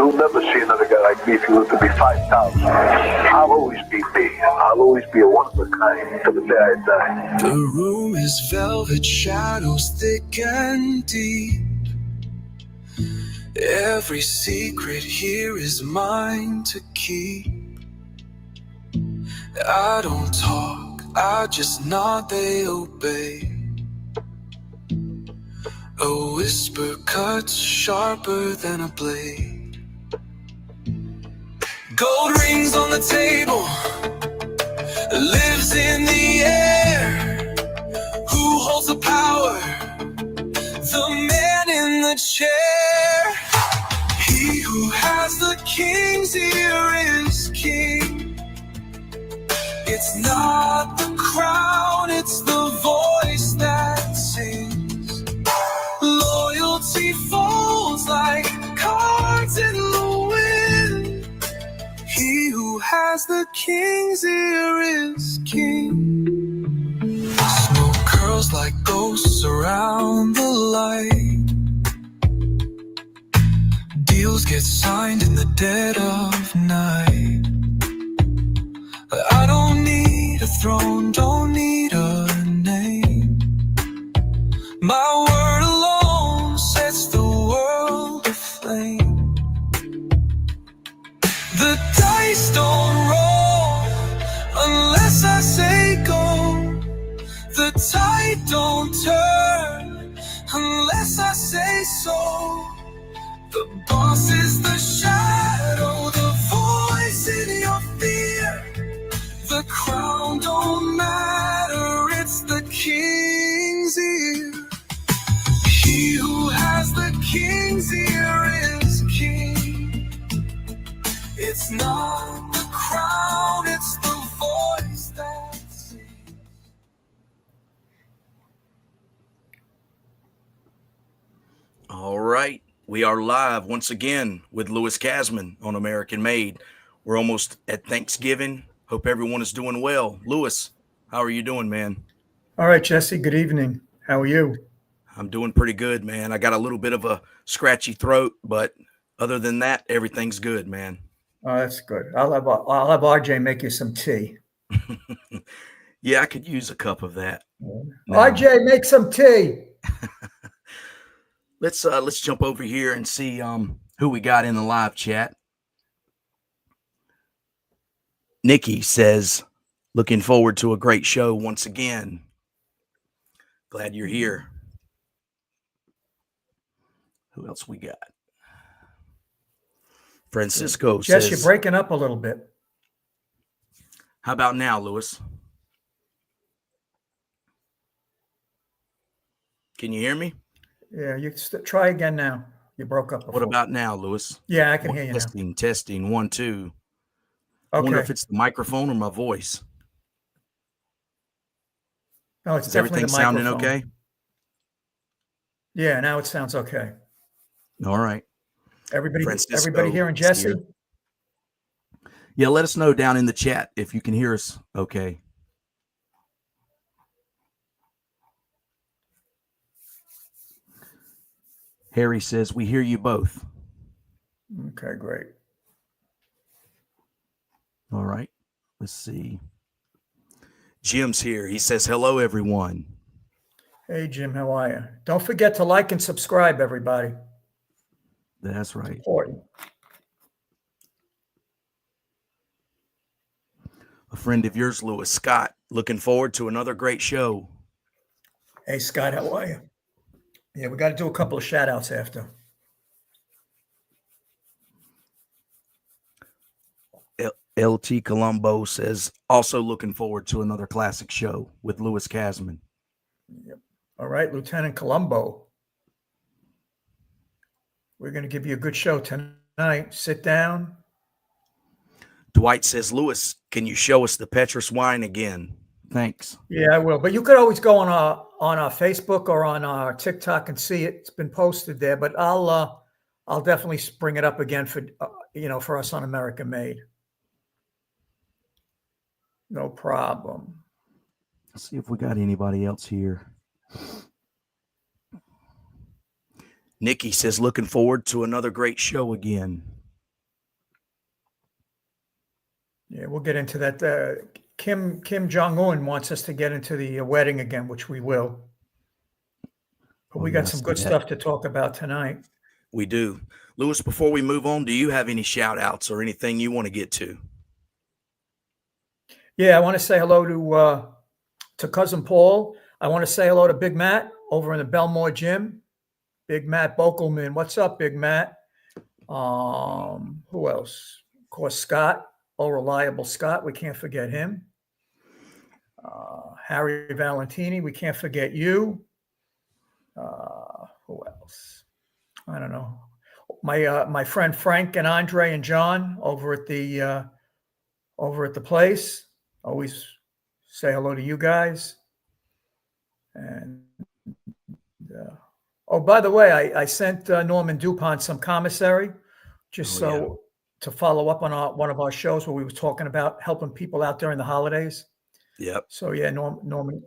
You'll never see another guy like me if you live to be 5,000. I'll always be me. I'll always be a one of a kind till the day I die. The room is velvet, shadows thick and deep. Every secret here is mine to keep. I don't talk, I just nod, they obey. A whisper cuts sharper than a blade. Gold rings on the table, lives in the air. Who holds the power? The man in the chair. He who has the king's ear is king. It's not the crown, it's the voice that sings. Loyalty falls like cards in the wind. He who has the king's ear is king. Smoke curls like ghosts around the light. Deals get signed in the dead of night. I don't need a throne, don't need a name. My word alone sets the world aflame. The dice don't roll unless I say go. The tide don't turn unless I say so. The boss is the shadow, the voice in your fear. The crown don't matter, it's the king's ear. He who has the king's ear is king. It's not the crown, it's the voice that sings. All right. We are live once again with Louis Kasman on American Made. We're almost at Thanksgiving. Hope everyone is doing well. Louis, how are you doing, man? All right, Jesse. Good evening. How are you? I'm doing pretty good, man. I got a little bit of a scratchy throat, but other than that, everything's good, man. Oh, that's good. I'll have RJ make you some tea. Yeah, I could use a cup of that. Now, RJ, make some tea. Let's jump over here and see who we got in the live chat. Nikki says, looking forward to a great show once again. Glad you're here. Who else we got? Francisco Jess, says, you're breaking up a little bit. How about now, Louis? Can you hear me? Yeah, you try again now. You broke up before. What about now, Louis? Yeah, I can hear you testing, now. Testing, 1, 2. I Okay. wonder if it's the microphone or my voice. No, it's Is definitely everything the sounding microphone. okay? Yeah, now it sounds okay. All right. Everybody hearing Jesse? Here. Yeah, let us know down in the chat if you can hear us okay. Harry says, we hear you both. Okay, great. All right. Let's see. Jim's here. He says, hello, everyone. Hey, Jim, how are you? Don't forget to like and subscribe, everybody. That's right. It's important. A friend of yours, Louis, Scott, looking forward to another great show. Hey, Scott, how are you? Yeah, we got to do a couple of shout outs after. LT Colombo says, also looking forward to another classic show with Louis Kasman. Yep. All right, Lieutenant Colombo. We're going to give you a good show tonight. Sit down. Dwight says, Louis, can you show us the Petrus wine again? Thanks. Yeah, I will. But you could always go on our Facebook or on our TikTok and see it. It's been posted there. But I'll definitely bring it up again for for us on American Made. No problem. Let's see if we got anybody else here. Nikki says, looking forward to another great show again. get into that. Kim Jong-un wants us to get into the wedding again, which we will. But we got some good stuff to talk about tonight. We do. Louis, before we move on, do you have any shout outs or anything you want to get to? Yeah, I want to say hello to Cousin Paul. I want to say hello to Big Matt over in the Belmore gym. Big Matt Bokelman. What's up, Big Matt? Who else? Of course, Scott. Oh, reliable Scott. We can't forget him. Harry Valentini. We can't forget you. Who else? I don't know. My friend Frank and Andre and John over at the place. Always say hello to you guys. And oh, by the way, I sent Norman DuPont some commissary just to follow up on one of our shows where we were talking about helping people out during the holidays. Yep. So yeah, Norman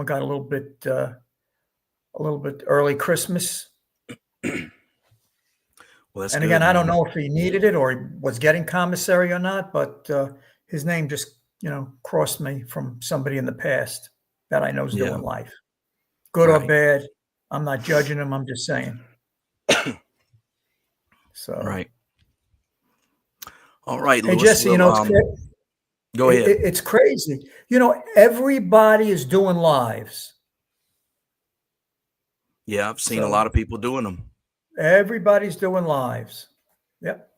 got a little bit early Christmas. Well, that's and good, again, man. I don't know if he needed it or he was getting commissary or not, but his name just crossed me from somebody in the past that I know is doing life, good or bad. I'm not judging him. I'm just saying. So right. All right, hey Louis, Jesse, go ahead. It's crazy. Everybody is doing lives. Yeah, I've seen a lot of people doing them. Everybody's doing lives. Yep.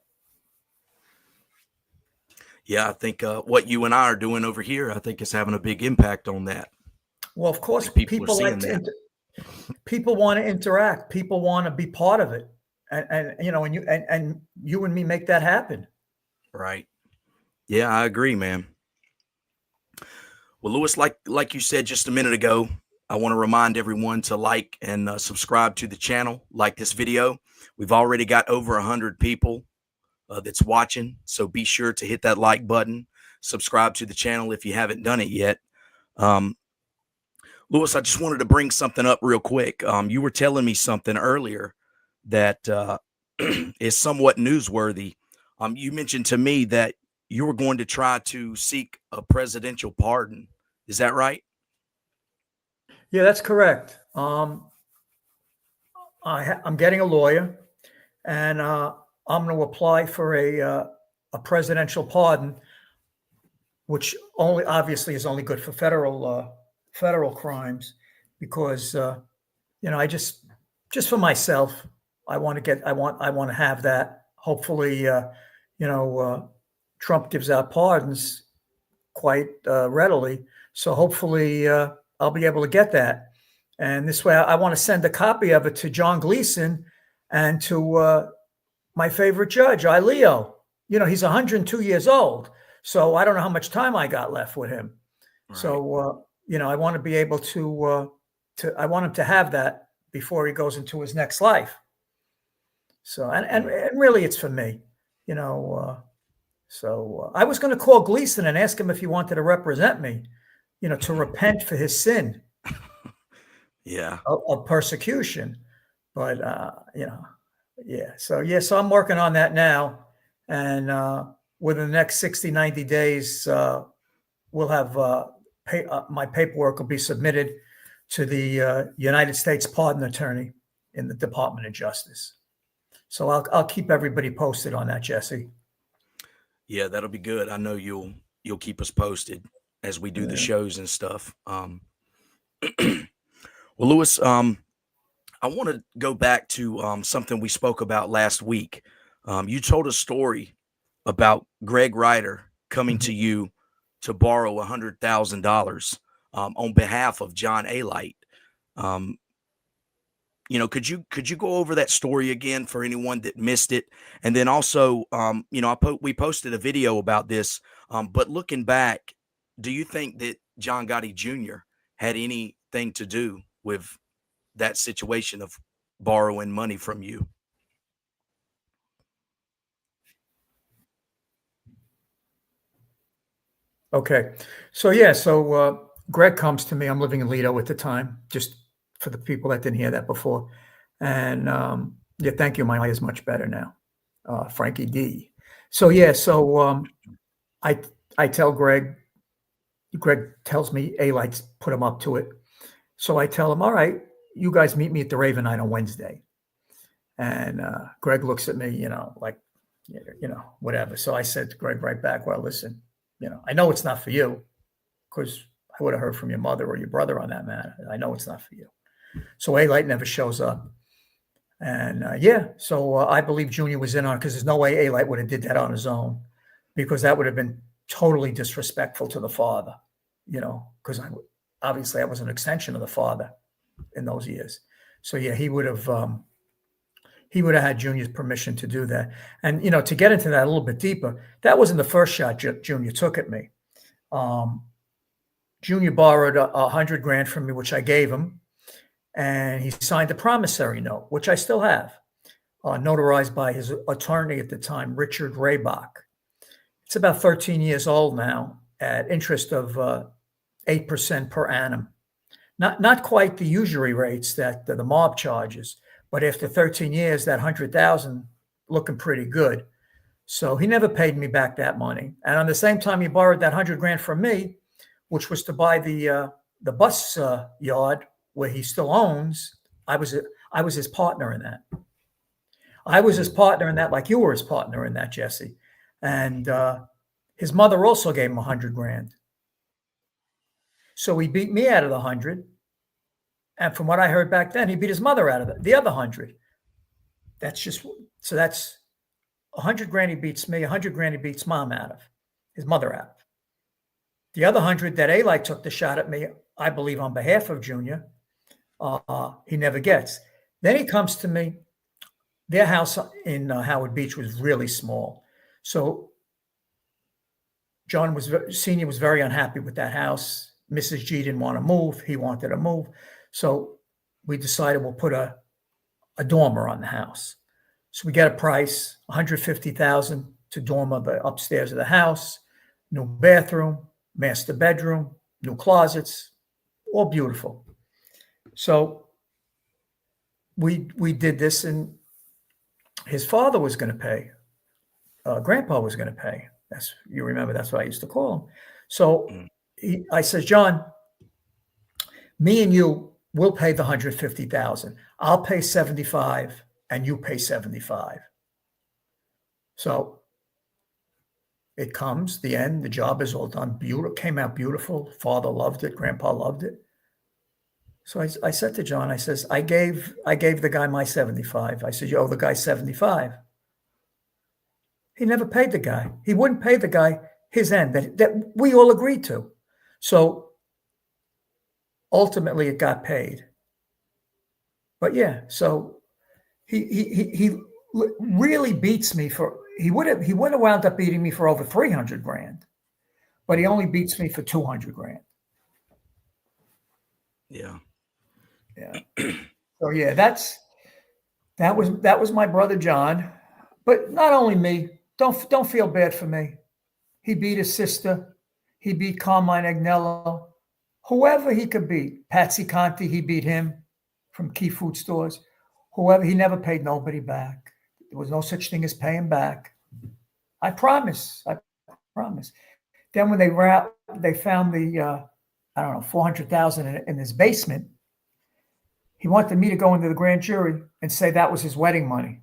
Yeah, I think what you and I are doing over here, I think is having a big impact on that. Well, of course, people like to people want to interact. People want to be part of it, and you and me make that happen. Right. Yeah, I agree, man. Well, Louis, like you said just a minute ago, I want to remind everyone to like and subscribe to the channel, like this video. We've already got over 100 people that's watching, so be sure to hit that like button, subscribe to the channel if you haven't done it yet. Louis, I just wanted to bring something up real quick. You were telling me something earlier that is somewhat newsworthy. You mentioned to me that you were going to try to seek a presidential pardon. Is that right? Yeah, that's correct. I'm getting a lawyer, and I'm going to apply for a presidential pardon, which obviously is only good for federal crimes, because I just for myself, I want to have that. Hopefully, Trump gives out pardons quite readily, so hopefully I'll be able to get that. And this way, I want to send a copy of it to John Gleason and to my favorite judge, Leo. He's 102 years old, so I don't know how much time I got left with him. Right. So, I want to be able to I want him to have that before he goes into his next life. So, and really, it's for me, So I was going to call Gleason and ask him if he wanted to represent me, to repent for his sin. Of persecution. But, So I'm working on that now. And within the next 60, 90 days, we'll have my paperwork will be submitted to the United States Pardon Attorney in the Department of Justice. So I'll keep everybody posted on that, Jesse. Yeah, that'll be good. I know you'll keep us posted as we do the shows and stuff. Well, Louis, I want to go back to something we spoke about last week. You told a story about Greg Ryder coming to you to borrow $100,000 on behalf of John Alite. Could you go over that story again for anyone that missed it? And then also, we posted a video about this, but looking back, do you think that John Gotti Jr had anything to do with that situation of borrowing money from you? Okay. So Greg comes to me. I'm living in Lido at the time, just for the people that didn't hear that before. And thank you. My eye is much better now. Frankie D. So I tell Greg. Greg tells me Alite's put him up to it. So I tell him, all right, you guys meet me at the Raven Night on Wednesday. And Greg looks at me, like, whatever. So I said to Greg right back, well, listen, I know it's not for you, because I would have heard from your mother or your brother on that matter. I know it's not for you. So Alite never shows up. And so I believe Junior was in on it, because there's no way Alite would have did that on his own, because that would have been totally disrespectful to the father, because obviously I was an extension of the father in those years. So yeah, he would have had Junior's permission to do that. And to get into that a little bit deeper, that wasn't the first shot Junior took at me. Junior borrowed $100,000 from me, which I gave him, and he signed a promissory note, which I still have, notarized by his attorney at the time, Richard Raybach. It's about 13 years old now, at interest of 8% per annum. Not quite the usury rates that the mob charges, but after 13 years, that 100,000 looking pretty good. So he never paid me back that money. And on the same time, he borrowed that $100,000 from me, which was to buy the bus yard where he still owns. I was his partner in that. I was his partner in that, like you were his partner in that, Jesse. And his mother also gave him $100,000. So he beat me out of the 100. And from what I heard back then, he beat his mother out of the other 100. That's $100,000 he beats me, $100,000 he beats mom out of, his mother out of. The other 100 that Alite took the shot at me, I believe on behalf of Junior, he never gets. Then he comes to me. Their house in Howard Beach was really small. So John Senior was very unhappy with that house. Mrs. G didn't want to move. He wanted to move. So we decided we'll put a dormer on the house. So we get a price, $150,000 to dormer the upstairs of the house, new bathroom, master bedroom, new closets, all beautiful. So we did this, and his father was going to pay. Grandpa was going to pay. You remember, that's what I used to call him. So I says, John, me and you will pay the $150,000. I'll pay 75 and you pay 75. So it comes, the end, the job is all done. Beautiful, came out beautiful. Father loved it. Grandpa loved it. So I said to John, I says, I gave the guy my 75. I said, you owe the guy 75. He never paid the guy. He wouldn't pay the guy his end that we all agreed to. So ultimately it got paid. But yeah, so he really beats me for, he would have wound up beating me for over $300,000, but he only beats me for $200,000. Yeah. Yeah. So yeah, that was my brother John. But not only me, don't feel bad for me. He beat his sister. He beat Carmine Agnello. Whoever he could beat. Patsy Conti, he beat him from Key Food Stores. Whoever, he never paid nobody back. There was no such thing as paying back. I promise. Then when they found the, $400,000 in his basement, he wanted me to go into the grand jury and say that was his wedding money.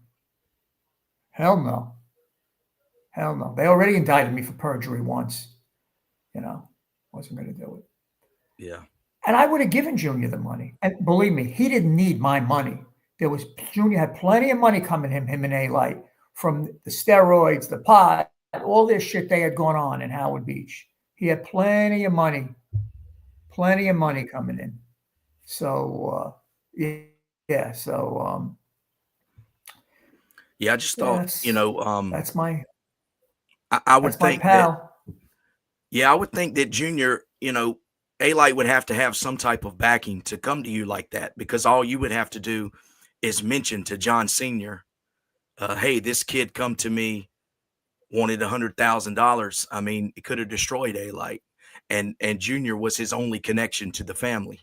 Hell no. They already indicted me for perjury once. Wasn't going to do it. Yeah. And I would have given Junior the money. And believe me, he didn't need my money. Junior had plenty of money coming to him and Alite, from the steroids, the pot, all this shit they had gone on in Howard Beach. He had plenty of money coming in. So, yeah. So, yeah, I just thought, that's my, I would think pal. I would think that Junior, Alite would have to have some type of backing to come to you like that, because all you would have to do is mention to John Sr., hey, this kid come to me, wanted $100,000. I mean, it could have destroyed Alite, and Junior was his only connection to the family.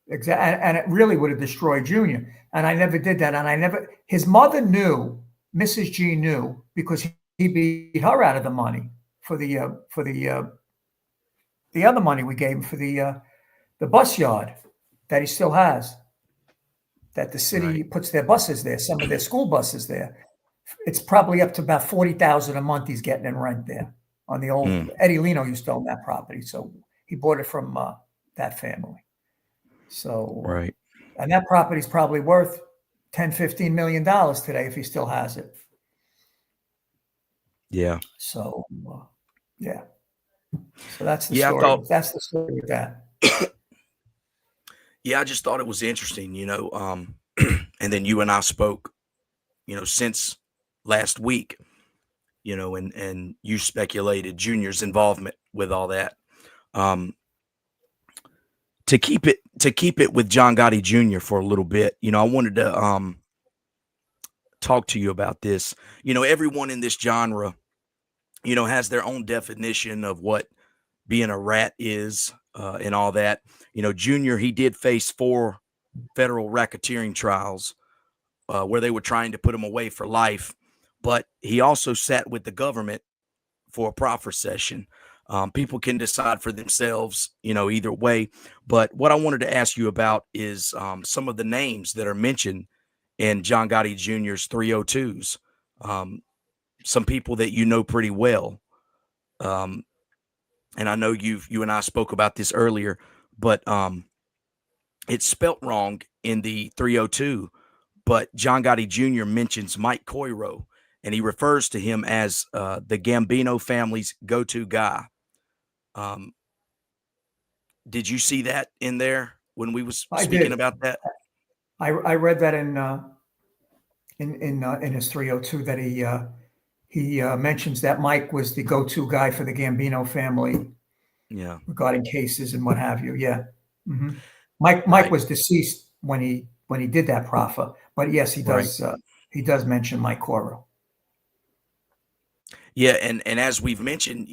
Exactly. And it really would have destroyed Junior. And I never did that. And his mother knew, Mrs. G knew, because he beat her out of the money. the other money we gave him for the bus yard that he still has. That the city puts their buses there, some of their school buses there. It's probably up to about $40,000 a month he's getting in rent there on the old Eddie Leno used to own that property, so he bought it from that family. So and that property is probably worth $10-15 million today if he still has it. Yeah. So yeah. So that's the story. That's the story with that. Yeah, I just thought it was interesting, and then you and I spoke, since last week, and you speculated Junior's involvement with all that. To keep it with John Gotti Jr. for a little bit, I wanted to talk to you about this. Everyone in this genre, has their own definition of what being a rat is, and all that. Junior, he did face 4 federal racketeering trials where they were trying to put him away for life, but he also sat with the government for a proffer session. People can decide for themselves, either way. But what I wanted to ask you about is some of the names that are mentioned in John Gotti Jr.'s 302s. Some people that you know pretty well. And I know you and I spoke about this earlier, but it's spelt wrong in the 302. But John Gotti Jr. mentions Mike Coiro, and he refers to him as the Gambino family's go-to guy. Did you see that in there when we was speaking about that? I read that in his 302 that he mentions that Mike was the go-to guy for the Gambino family. Yeah, regarding cases and what have you. Yeah, Mike was deceased when he did that proffer, but yes, he does. He does mention Mike Coiro. Yeah, and as we've mentioned,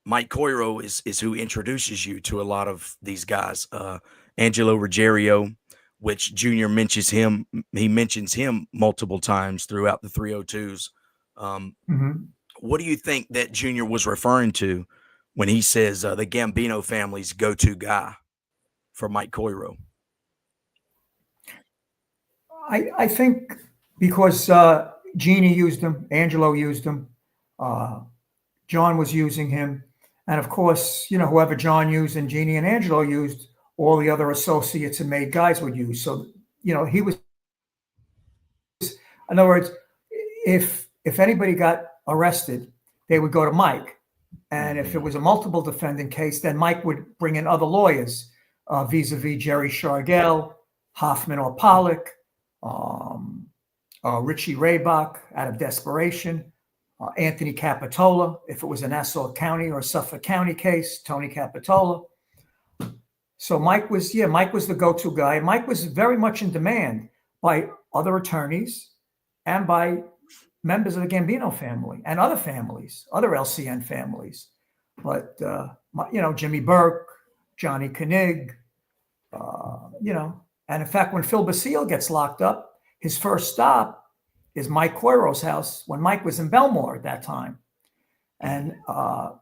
Mike Coiro is who introduces you to a lot of these guys. Angelo Ruggiero, which Junior mentions him. He mentions him multiple times throughout the 302s. What do you think that Junior was referring to when he says the Gambino family's go-to guy for Mike Coiro? I think because Jeannie used him, Angelo used him, John was using him, and of course, whoever John used and Jeannie and Angelo used, all the other associates and made guys would use. So, he was, in other words, if anybody got arrested, they would go to Mike. And if it was a multiple defendant case, then Mike would bring in other lawyers, vis-a-vis Jerry Shargell, Hoffman or Pollock, Richie Raybach out of desperation, Anthony Capitola, if it was a Nassau County or Suffolk County case, Tony Capitola. So Mike was the go-to guy. Mike was very much in demand by other attorneys and by members of the Gambino family and other families, other LCN families. But, Jimmy Burke, Johnny Koenig, and in fact, when Phil Basile gets locked up, his first stop is Mike Coiro's house when Mike was in Belmore at that time. And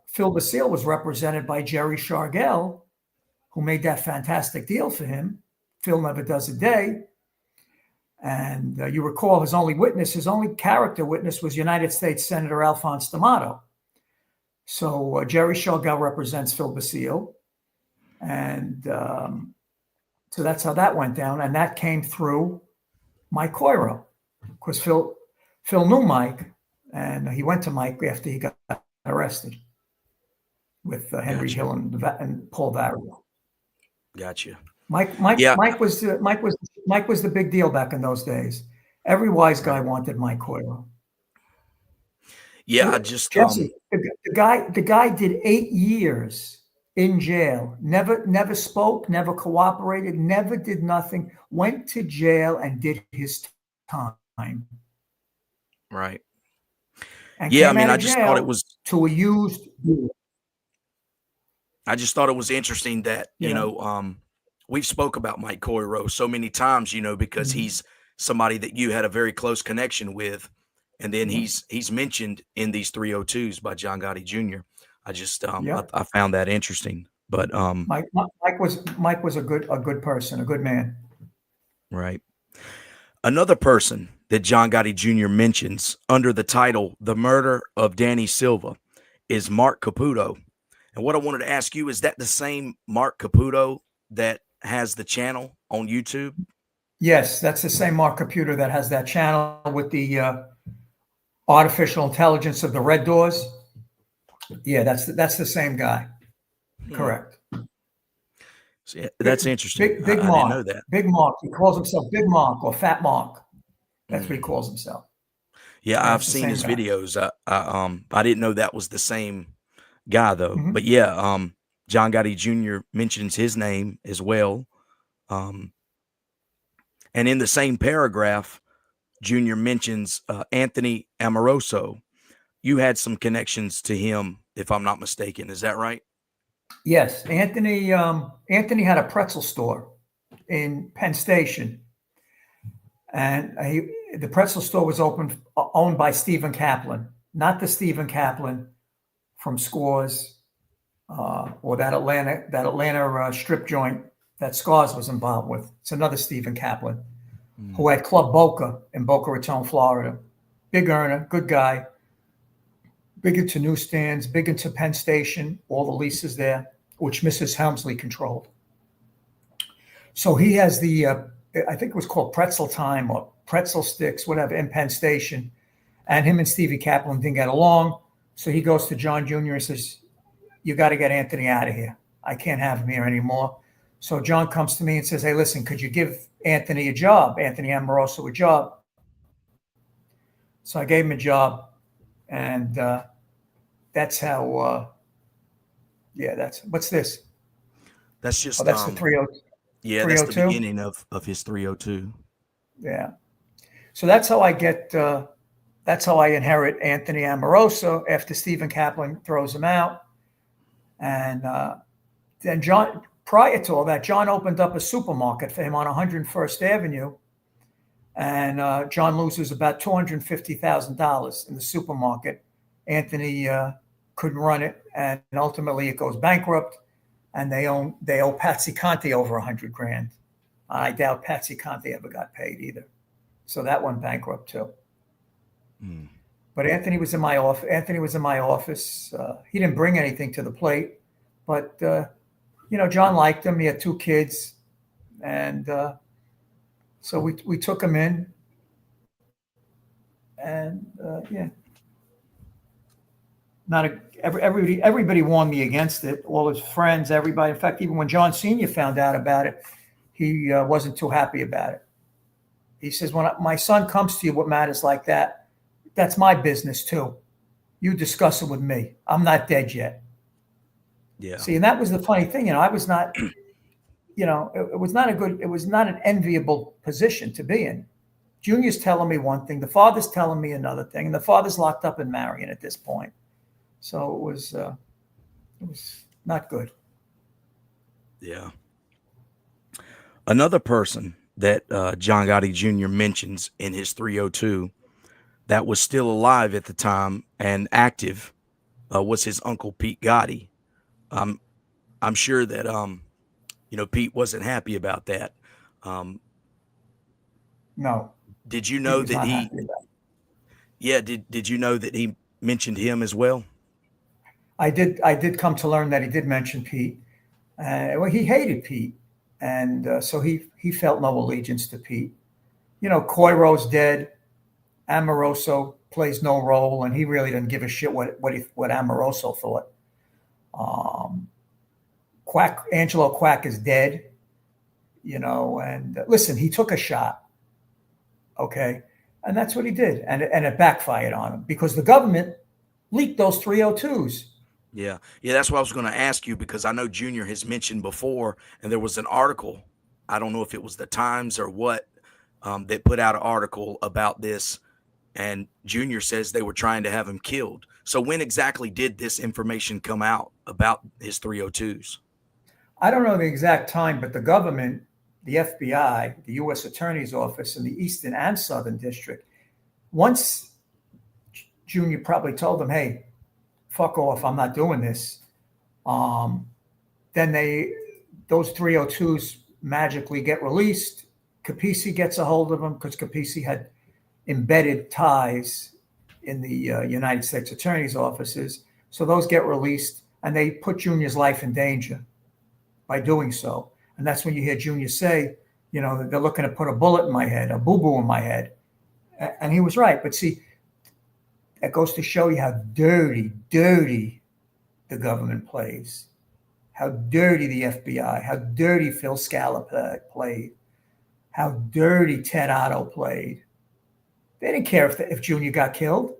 Phil Basile was represented by Jerry Shargell, who made that fantastic deal for him. Phil never does a day. And you recall his only character witness was United States Senator Alphonse D'Amato. So Jerry Shargell represents Phil Basile. And so that's how that went down. And that came through Mike Coiro. Of course, Phil knew Mike, and he went to Mike after he got arrested with Henry Hill and Paul Vario. Gotcha. Mike was the big deal back in those days. Every wise guy wanted Mike Coiro. Yeah, Jesse, the guy did 8 years in jail. Never spoke, never cooperated, never did nothing. Went to jail and did his time. Right. And yeah, I mean, I just thought it was to a used. I just thought it was interesting that we've spoke about Mike Coiro so many times, because he's somebody that you had a very close connection with, And then he's mentioned in these 302s by John Gotti Jr. I just I found that interesting. But Mike was a good person, a good man. Right. Another person that John Gotti Jr. mentions under the title "The Murder of Danny Silva" is Mark Caputo. And what I wanted to ask you, is that the same Mark Caputo that has the channel on YouTube? Yes, that's the same Mark Caputo that has that channel with the artificial intelligence of the red doors. Yeah, that's the same guy. Correct. So, yeah, that's interesting. Big I Mark. didn't know that. Big Mark. He calls himself Big Mark or Fat Mark. That's what he calls himself. Yeah, Yeah, I've seen his videos. I didn't know that was the same guy though. Mhm. But yeah, John Gotti Jr. mentions his name as well. And in the same paragraph, Junior mentions Anthony Amoroso. You had some connections to him, if I'm not mistaken. Is that right? Yes, Anthony. Anthony had a pretzel store in Penn Station, and the pretzel store was owned by Stephen Kaplan, not the Stephen Kaplan from Scores or that Atlanta strip joint that Scars was involved with. It's another Stephen Kaplan who had Club Boca in Boca Raton, Florida. Big earner, good guy, big into newsstands, big into Penn Station, all the leases there, which Mrs. Helmsley controlled. So he has the, I think it was called Pretzel Time or Pretzel Sticks, whatever, in Penn Station. And him and Stevie Kaplan didn't get along. So he goes to John Jr. and says, "You got to get Anthony out of here. I can't have him here anymore." So John comes to me and says, "Hey, listen, could you give Anthony a job, Anthony Amoroso a job?" So I gave him a job. And that's how, what's this? That's just, that's the 302. Yeah, that's the beginning of his 302. Yeah. So that's how I inherit Anthony Amoroso after Stephen Kaplan throws him out. And then John, prior to all that, John opened up a supermarket for him on 101st Avenue. And John loses about $250,000 in the supermarket. Anthony couldn't run it, and ultimately it goes bankrupt. And they owe Patsy Conte over $100,000. I doubt Patsy Conte ever got paid either. So that went bankrupt too. But Anthony was in my office. He didn't bring anything to the plate, but John liked him. He had 2 kids, and so we took him in, and everybody warned me against it. All his friends, everybody. In fact, even when John Sr. found out about it, he wasn't too happy about it. He says, "When my son comes to you with matters like that, that's my business too. You discuss it with me. I'm not dead yet." Yeah. See, and that was the funny thing. I was not. It was not an enviable position to be in. Junior's telling me one thing, the father's telling me another thing, and the father's locked up in Marion at this point. So it was not good. Yeah. Another person that John Gotti Jr. mentions in his 302 that was still alive at the time and active was his uncle Pete Gotti. I'm sure that Pete wasn't happy about that. No. Did you know that he? Yeah. Did you know that he mentioned him as well? I did come to learn that he did mention Pete. Well, he hated Pete, and so he felt no allegiance to Pete. Coyro's dead. Amoroso plays no role, and he really didn't give a shit what Amoroso thought. Angelo Quack is dead, and listen, he took a shot. Okay. And that's what he did. And it backfired on him because the government leaked those 302s. Yeah. Yeah. That's what I was going to ask you, because I know Junior has mentioned before, and there was an article, I don't know if it was the Times or what, that put out an article about this. And Junior says they were trying to have him killed. So when exactly did this information come out about his 302s? I don't know the exact time, but the government, the FBI, the U.S. Attorney's Office in the Eastern and Southern District, once Junior probably told them, hey, fuck off, I'm not doing this. Then those 302s magically get released. Capisi gets a hold of them because Capisi had embedded ties in the United States Attorney's offices. So those get released, and they put Junior's life in danger by doing so. And that's when you hear Junior say, you know, they're looking to put a bullet in my head, a boo-boo in my head. And he was right. But see, that goes to show you how dirty the government plays, how dirty the FBI, how dirty Phil Scala played, how dirty Ted Otto played. They didn't care if Junior got killed.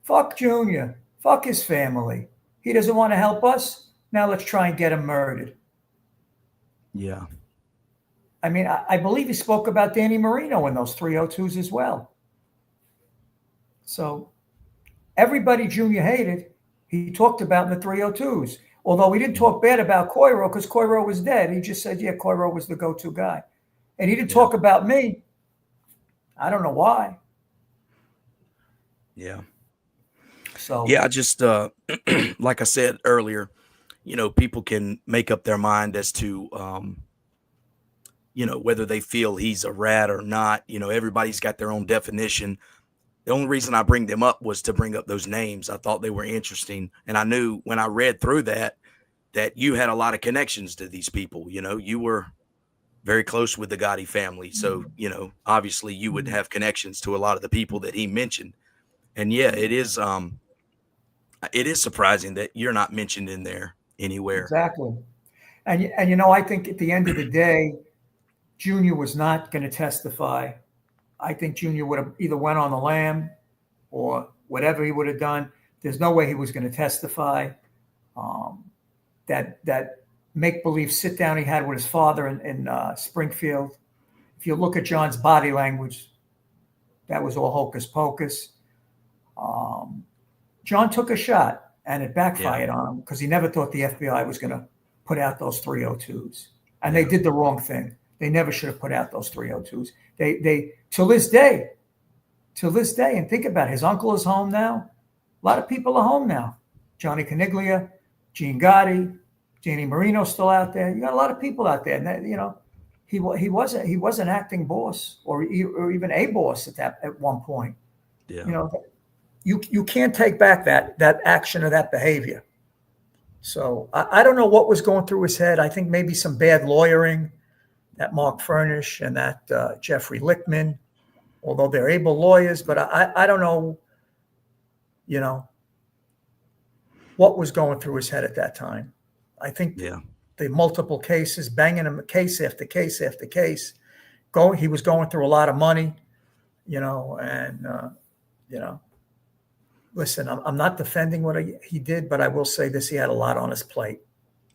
Fuck Junior. Fuck his family. He doesn't want to help us. Now let's try and get him murdered. Yeah. I mean, I believe he spoke about Danny Marino in those 302s as well. So everybody Junior hated, he talked about in the 302s. Although he didn't talk bad about Coiro because Coiro was dead. He just said, yeah, Coiro was the go-to guy. And he didn't talk about me. I don't know why. Yeah. So yeah, I just like I said earlier, you know, people can make up their mind as to you know, whether they feel he's a rat or not. You know, everybody's got their own definition. The only reason I bring them up was to bring up those names. I thought they were interesting, and I knew when I read through that you had a lot of connections to these people. You know, you were very close with the Gotti family, so you know, obviously you would have connections to a lot of the people that he mentioned. And yeah, it is surprising that you're not mentioned in there anywhere. exactly. And you know, I think at the end of the day, Junior was not going to testify. I think Junior would have either went on the lam or whatever he would have done. There's no way he was going to testify. That make-believe sit-down he had with his father in Springfield, if you look at John's body language, that was all hocus pocus. John took a shot, and it backfired on him because he never thought the FBI was going to put out those 302s. And they did the wrong thing. They never should have put out those 302s. They till this day, and think about it, his uncle is home now. A lot of people are home now. Johnny Caniglia, Gene Gotti, Danny Marino still out there. You got a lot of people out there. And that, you know, he wasn't acting boss or even a boss at one point. Yeah. You know, you can't take back that action or that behavior. So I don't know what was going through his head. I think maybe some bad lawyering, that Mark Furnish and that Jeffrey Lichtman, although they're able lawyers, but I don't know, you know, what was going through his head at that time. I think the multiple cases, banging him case after case after case, he was going through a lot of money, you know, and, you know, listen, I'm not defending what he did, but I will say this, he had a lot on his plate.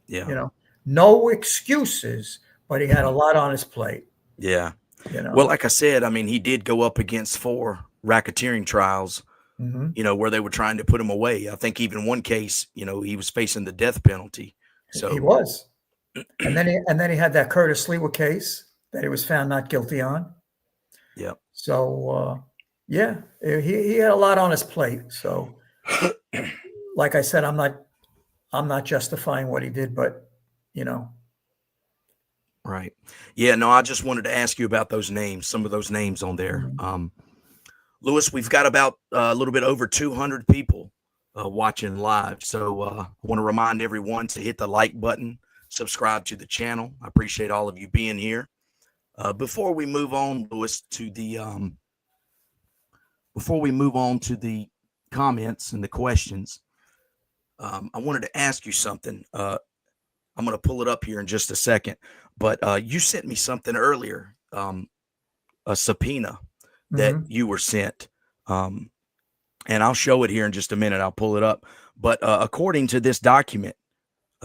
Yeah. You know, no excuses, but he had a lot on his plate. Yeah. You know? Well, like I said, I mean, he did go up against 4 racketeering trials, you know, where they were trying to put him away. I think even one case, you know, he was facing the death penalty. So he was. And then he had that Curtis Lewa case that he was found not guilty on. Yeah. So yeah, he had a lot on his plate. So like I said, I'm not justifying what he did, but you know. Right. Yeah, no, I just wanted to ask you about those names, some of those names on there. Louis, we've got about a little bit over 200 people watching live. So I want to remind everyone to hit the like button, subscribe to the channel. I appreciate all of you being here. Before we move on, Louis, to the comments and the questions, I wanted to ask you something. I'm going to pull it up here in just a second, but you sent me something earlier, a subpoena that you were sent. And I'll show it here in just a minute. I'll pull it up. But according to this document,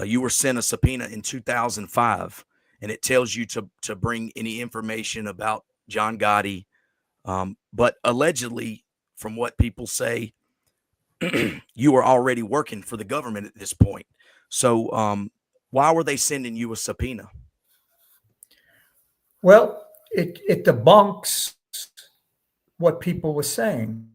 you were sent a subpoena in 2005, and it tells you to bring any information about John Gotti. But allegedly, from what people say, you were already working for the government at this point. So why were they sending you a subpoena? Well, it debunks what people were saying.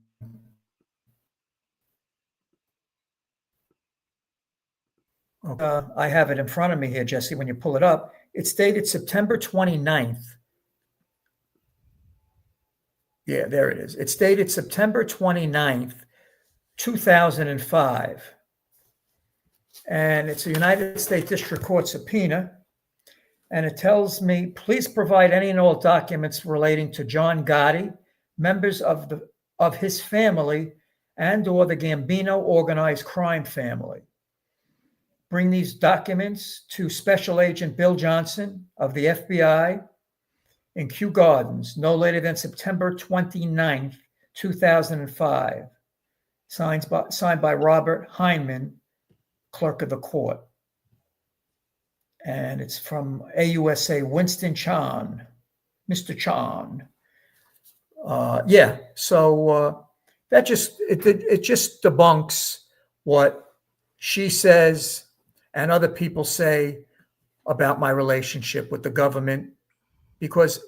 I have it in front of me here, Jesse, when you pull it up. It's dated September 29th. Yeah, there it is. It's dated September 29th, 2005. And it's a United States District Court subpoena. And it tells me, please provide any and all documents relating to John Gotti, members of his family, and or the Gambino organized crime family. Bring these documents to Special Agent Bill Johnson of the FBI in Kew Gardens, no later than September 29th, 2005. Signed by Robert Heineman, clerk of the court. And it's from AUSA Winston Chan, Mr. Chan. So that just debunks what she says and other people say about my relationship with the government, because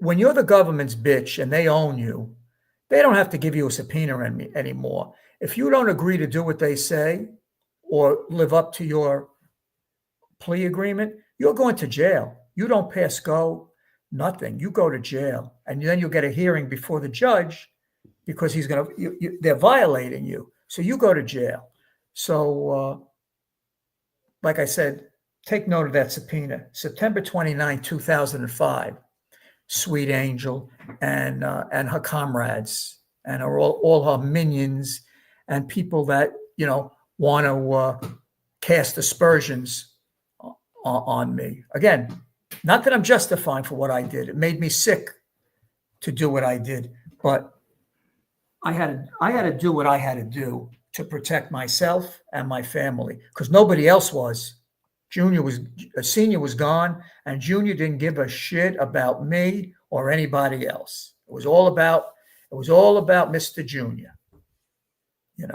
when you're the government's bitch and they own you, they don't have to give you a subpoena anymore. If you don't agree to do what they say or live up to your plea agreement, you're going to jail. You don't pass go, nothing. You go to jail, and then you'll get a hearing before the judge because they're violating you. So you go to jail. So, like I said, take note of that subpoena, September 29, 2005. Sweet Angel and her comrades and all her minions and people that want to cast aspersions on me. Again, not that I'm justifying for what I did. It made me sick to do what I did, but I had to do what I had to do to protect myself and my family, because nobody else was. Senior was gone, and Junior didn't give a shit about me or anybody else. It was all about Mr. Junior. He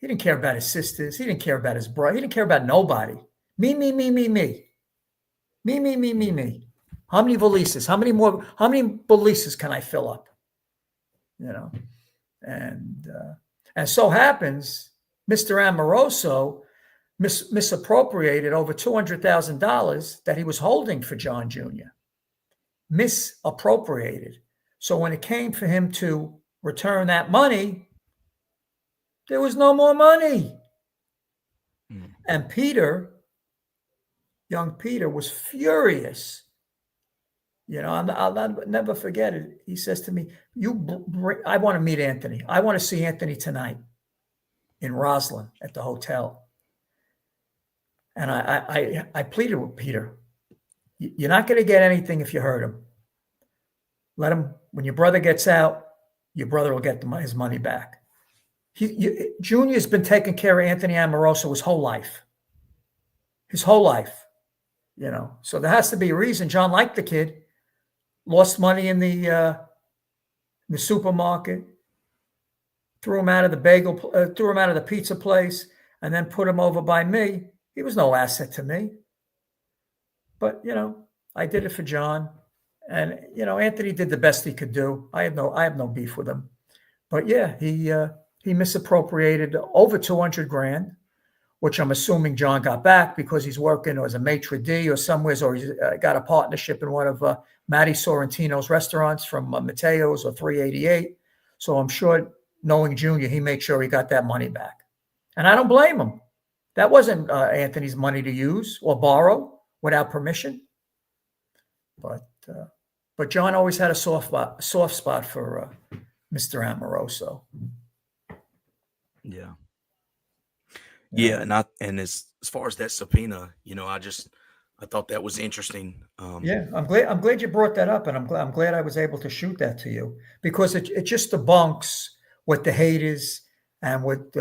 didn't care about his sisters. He didn't care about his brother. He didn't care about nobody. Me. How many valises? How many valises can I fill up? And so happens Mr. Amoroso misappropriated over $200,000 that he was holding for John Jr. Misappropriated. So when it came for him to return that money, there was no more money. And young Peter was furious. I'll never forget it. He says to me, I want to meet Anthony. I want to see Anthony tonight in Roslyn at the hotel. And I pleaded with Peter, you're not going to get anything if you hurt him. Let him, when your brother gets out, your brother will get his money back. Junior's been taking care of Anthony Amoroso his whole life. So there has to be a reason. John liked the kid, lost money in the supermarket, threw him out of the pizza place, and then put him over by me. He was no asset to me. But, I did it for John. And, Anthony did the best he could do. I have no beef with him. But yeah, he misappropriated over $200,000, which I'm assuming John got back because he's working as a maitre d' or somewhere, or he's got a partnership in one of Matty Sorrentino's restaurants from Mateo's or 388. So I'm sure, knowing Junior, he made sure he got that money back. And I don't blame him. That wasn't Anthony's money to use or borrow without permission. But John always had a soft spot for Mr. Amoroso. Yeah. And as far as that subpoena, I thought that was interesting. I'm glad you brought that up, and I'm glad I was able to shoot that to you, because it just debunks what the haters and what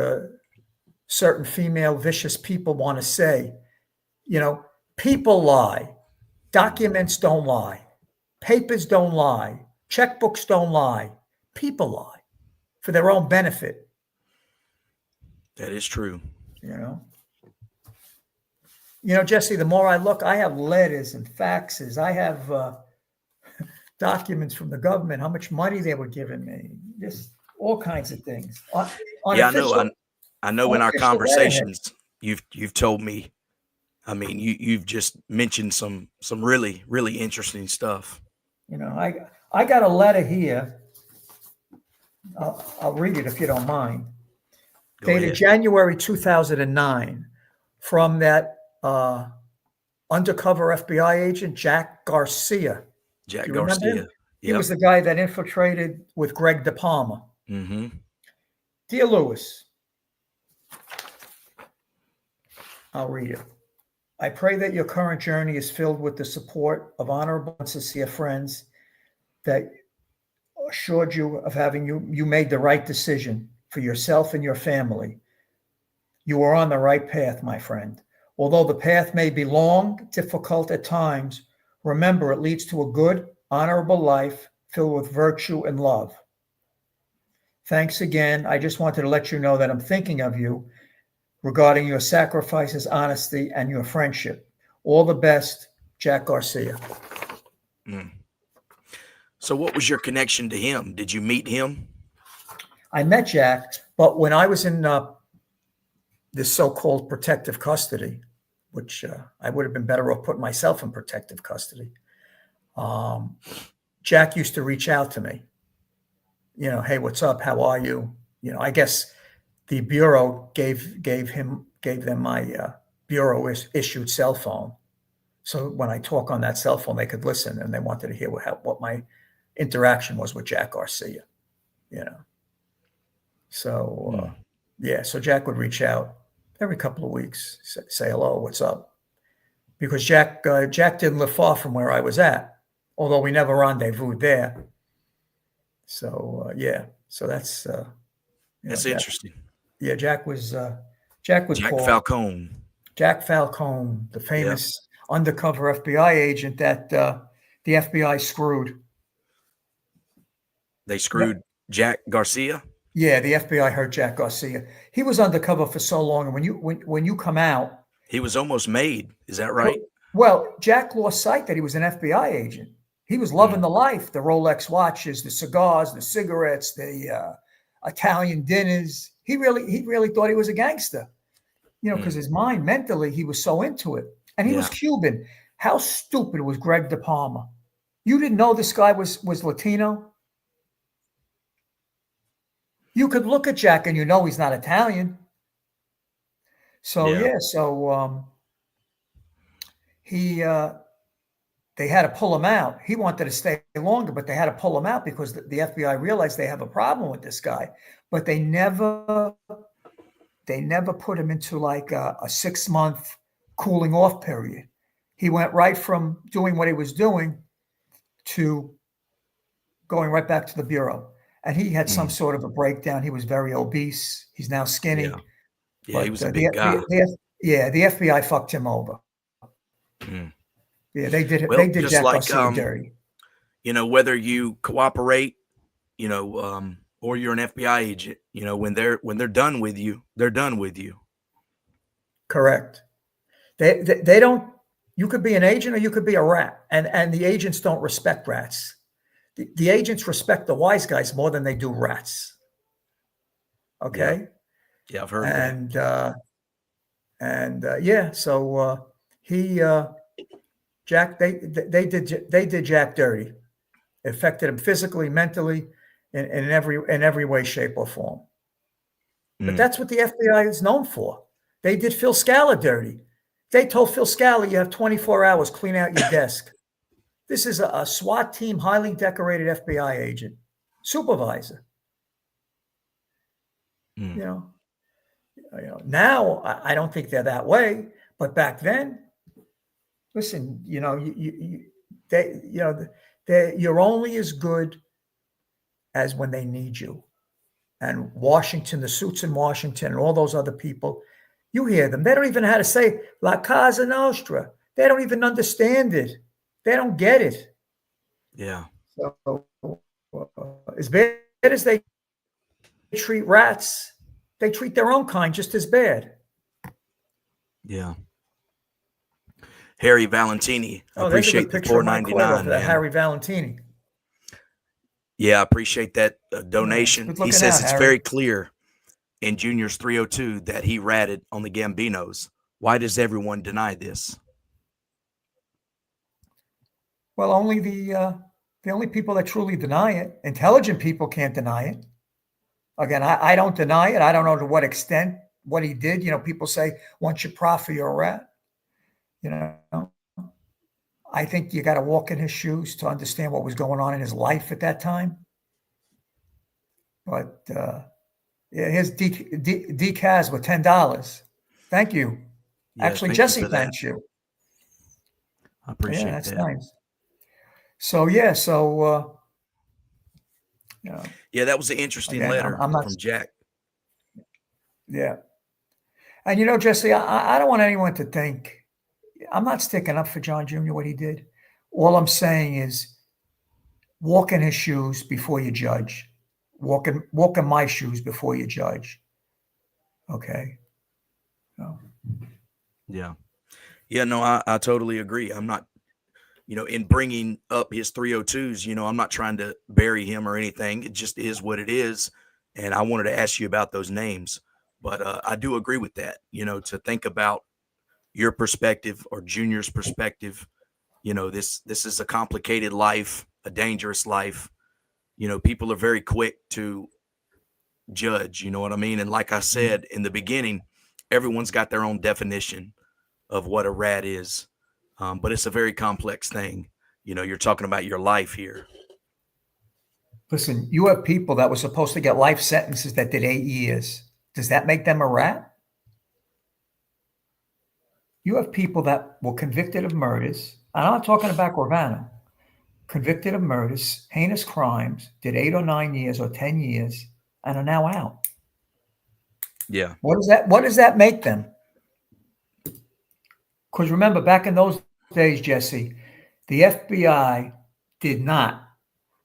certain female vicious people want to say. People lie, documents don't lie, papers don't lie, checkbooks don't lie, people lie for their own benefit. That is true. Jesse, the more I look, I have letters and faxes. I have documents from the government, how much money they were giving me, just all kinds of things. I know in our conversations, you've told me. I mean, you've just mentioned some really, really interesting stuff. You know, I got a letter here. I'll read it if you don't mind. Go Dated ahead. January 2009 from that undercover FBI agent, Jack Garcia. Jack Do you remember Garcia. him? He was the guy that infiltrated with Greg De Palma. Mm-hmm. Dear Lewis, I'll read it. I pray that your current journey is filled with the support of honorable and sincere friends that assured you of having you made the right decision for yourself and your family. You are on the right path, my friend. Although the path may be long, difficult at times, remember it leads to a good, honorable life filled with virtue and love. Thanks again. I just wanted to let you know that I'm thinking of you regarding your sacrifices, honesty, and your friendship. All the best, Jack Garcia. Mm. So what was your connection to him? Did you meet him? I met Jack, but when I was in this so-called protective custody, which I would have been better off putting myself in protective custody, Jack used to reach out to me. You know, hey, what's up? How are you? You know, I guess the bureau gave them my bureau issued cell phone. So when I talk on that cell phone, they could listen, and they wanted to hear what my interaction was with Jack Garcia. You know, so yeah, so Jack would reach out every couple of weeks, say hello, what's up? Because Jack didn't live far from where I was at, although we never rendezvoused there. So yeah, so that's that's Jack, interesting. Yeah, Jack Falcone. Jack Falcone, the famous undercover FBI agent that the FBI screwed. They screwed Jack Garcia? Yeah, the FBI hurt Jack Garcia. He was undercover for so long, and when you come out, he was almost made. Is that right? Well, Jack lost sight that he was an FBI agent. He was loving the life, the Rolex watches, the cigars, the cigarettes, the Italian dinners. He really thought he was a gangster, you know, because his mind mentally, he was so into it. And he was Cuban. How stupid was Greg De Palma? You didn't know this guy was Latino? You could look at Jack and you know he's not Italian. So they had to pull him out. He wanted to stay longer, but they had to pull him out because the FBI realized they have a problem with this guy. But they never put him into like a 6-month cooling off period. He went right from doing what he was doing to going right back to the bureau. And he had some sort of a breakdown. He was very obese. He's now skinny. Yeah, he was a big guy. The FBI fucked him over. Yeah, they did. They did Jack Garcia dirty. You know, whether you cooperate, you know, or you're an FBI agent, you know, when they're done with you, they're done with you. Correct. They don't. You could be an agent or you could be a rat, and the agents don't respect rats. The agents respect the wise guys more than they do rats. Okay. Yeah, I've heard that. So Jack, they did Jack dirty. It affected him physically, mentally, in every way, shape, or form. But that's what the FBI is known for. They did Phil Scala dirty. They told Phil Scala, you have 24 hours, clean out your desk. This is a SWAT team, highly decorated FBI agent, supervisor. You know, now I don't think they're that way, but back then, listen, you know, you're only as good as when they need you. And Washington, the suits in Washington, and all those other people, you hear them. They don't even know how to say La Casa Nostra. They don't even understand it. They don't get it. Yeah. So as bad as they treat rats, they treat their own kind just as bad. Yeah. Harry Valentini. I appreciate the $4.99. Harry Valentini. Yeah, I appreciate that donation. He says it's very clear in Junior's 302 that he ratted on the Gambinos. Why does everyone deny this? Well, only the only people that truly deny it, intelligent people, can't deny it. Again, I don't deny it. I don't know to what extent what he did. You know, people say once you profit, you're a rat. You know, I think you got to walk in his shoes to understand what was going on in his life at that time. But yeah, here's Kaz with $10. Thank you. Yeah, Actually, thank Jesse you for that. thanks you. I appreciate Yeah, that's that. nice. So yeah, so you know, Yeah, that was an interesting again, letter I'm not. from Jack. Yeah, and you know, Jesse, I don't want anyone to think I'm not sticking up for John Jr. what he did. All I'm saying is walk in his shoes before you judge. Walk in my shoes before you judge. Okay. So. Yeah. Yeah, no, I totally agree. I'm not, in bringing up his 302s, I'm not trying to bury him or anything. It just is what it is. And I wanted to ask you about those names. But I do agree with that, to think about your perspective or Junior's perspective. This is a complicated life, a dangerous life. People are very quick to judge, you know what I mean? And like I said in the beginning, everyone's got their own definition of what a rat is. But it's a very complex thing. You're talking about your life here. Listen, you have people that were supposed to get life sentences that did 8 years. Does that make them a rat? You have people that were convicted of murders. And I'm not talking about Gravano. Convicted of murders, heinous crimes, did 8 or 9 years or 10 years, and are now out. Yeah. What does that make them? Because remember, back in those days, Jesse, the FBI did not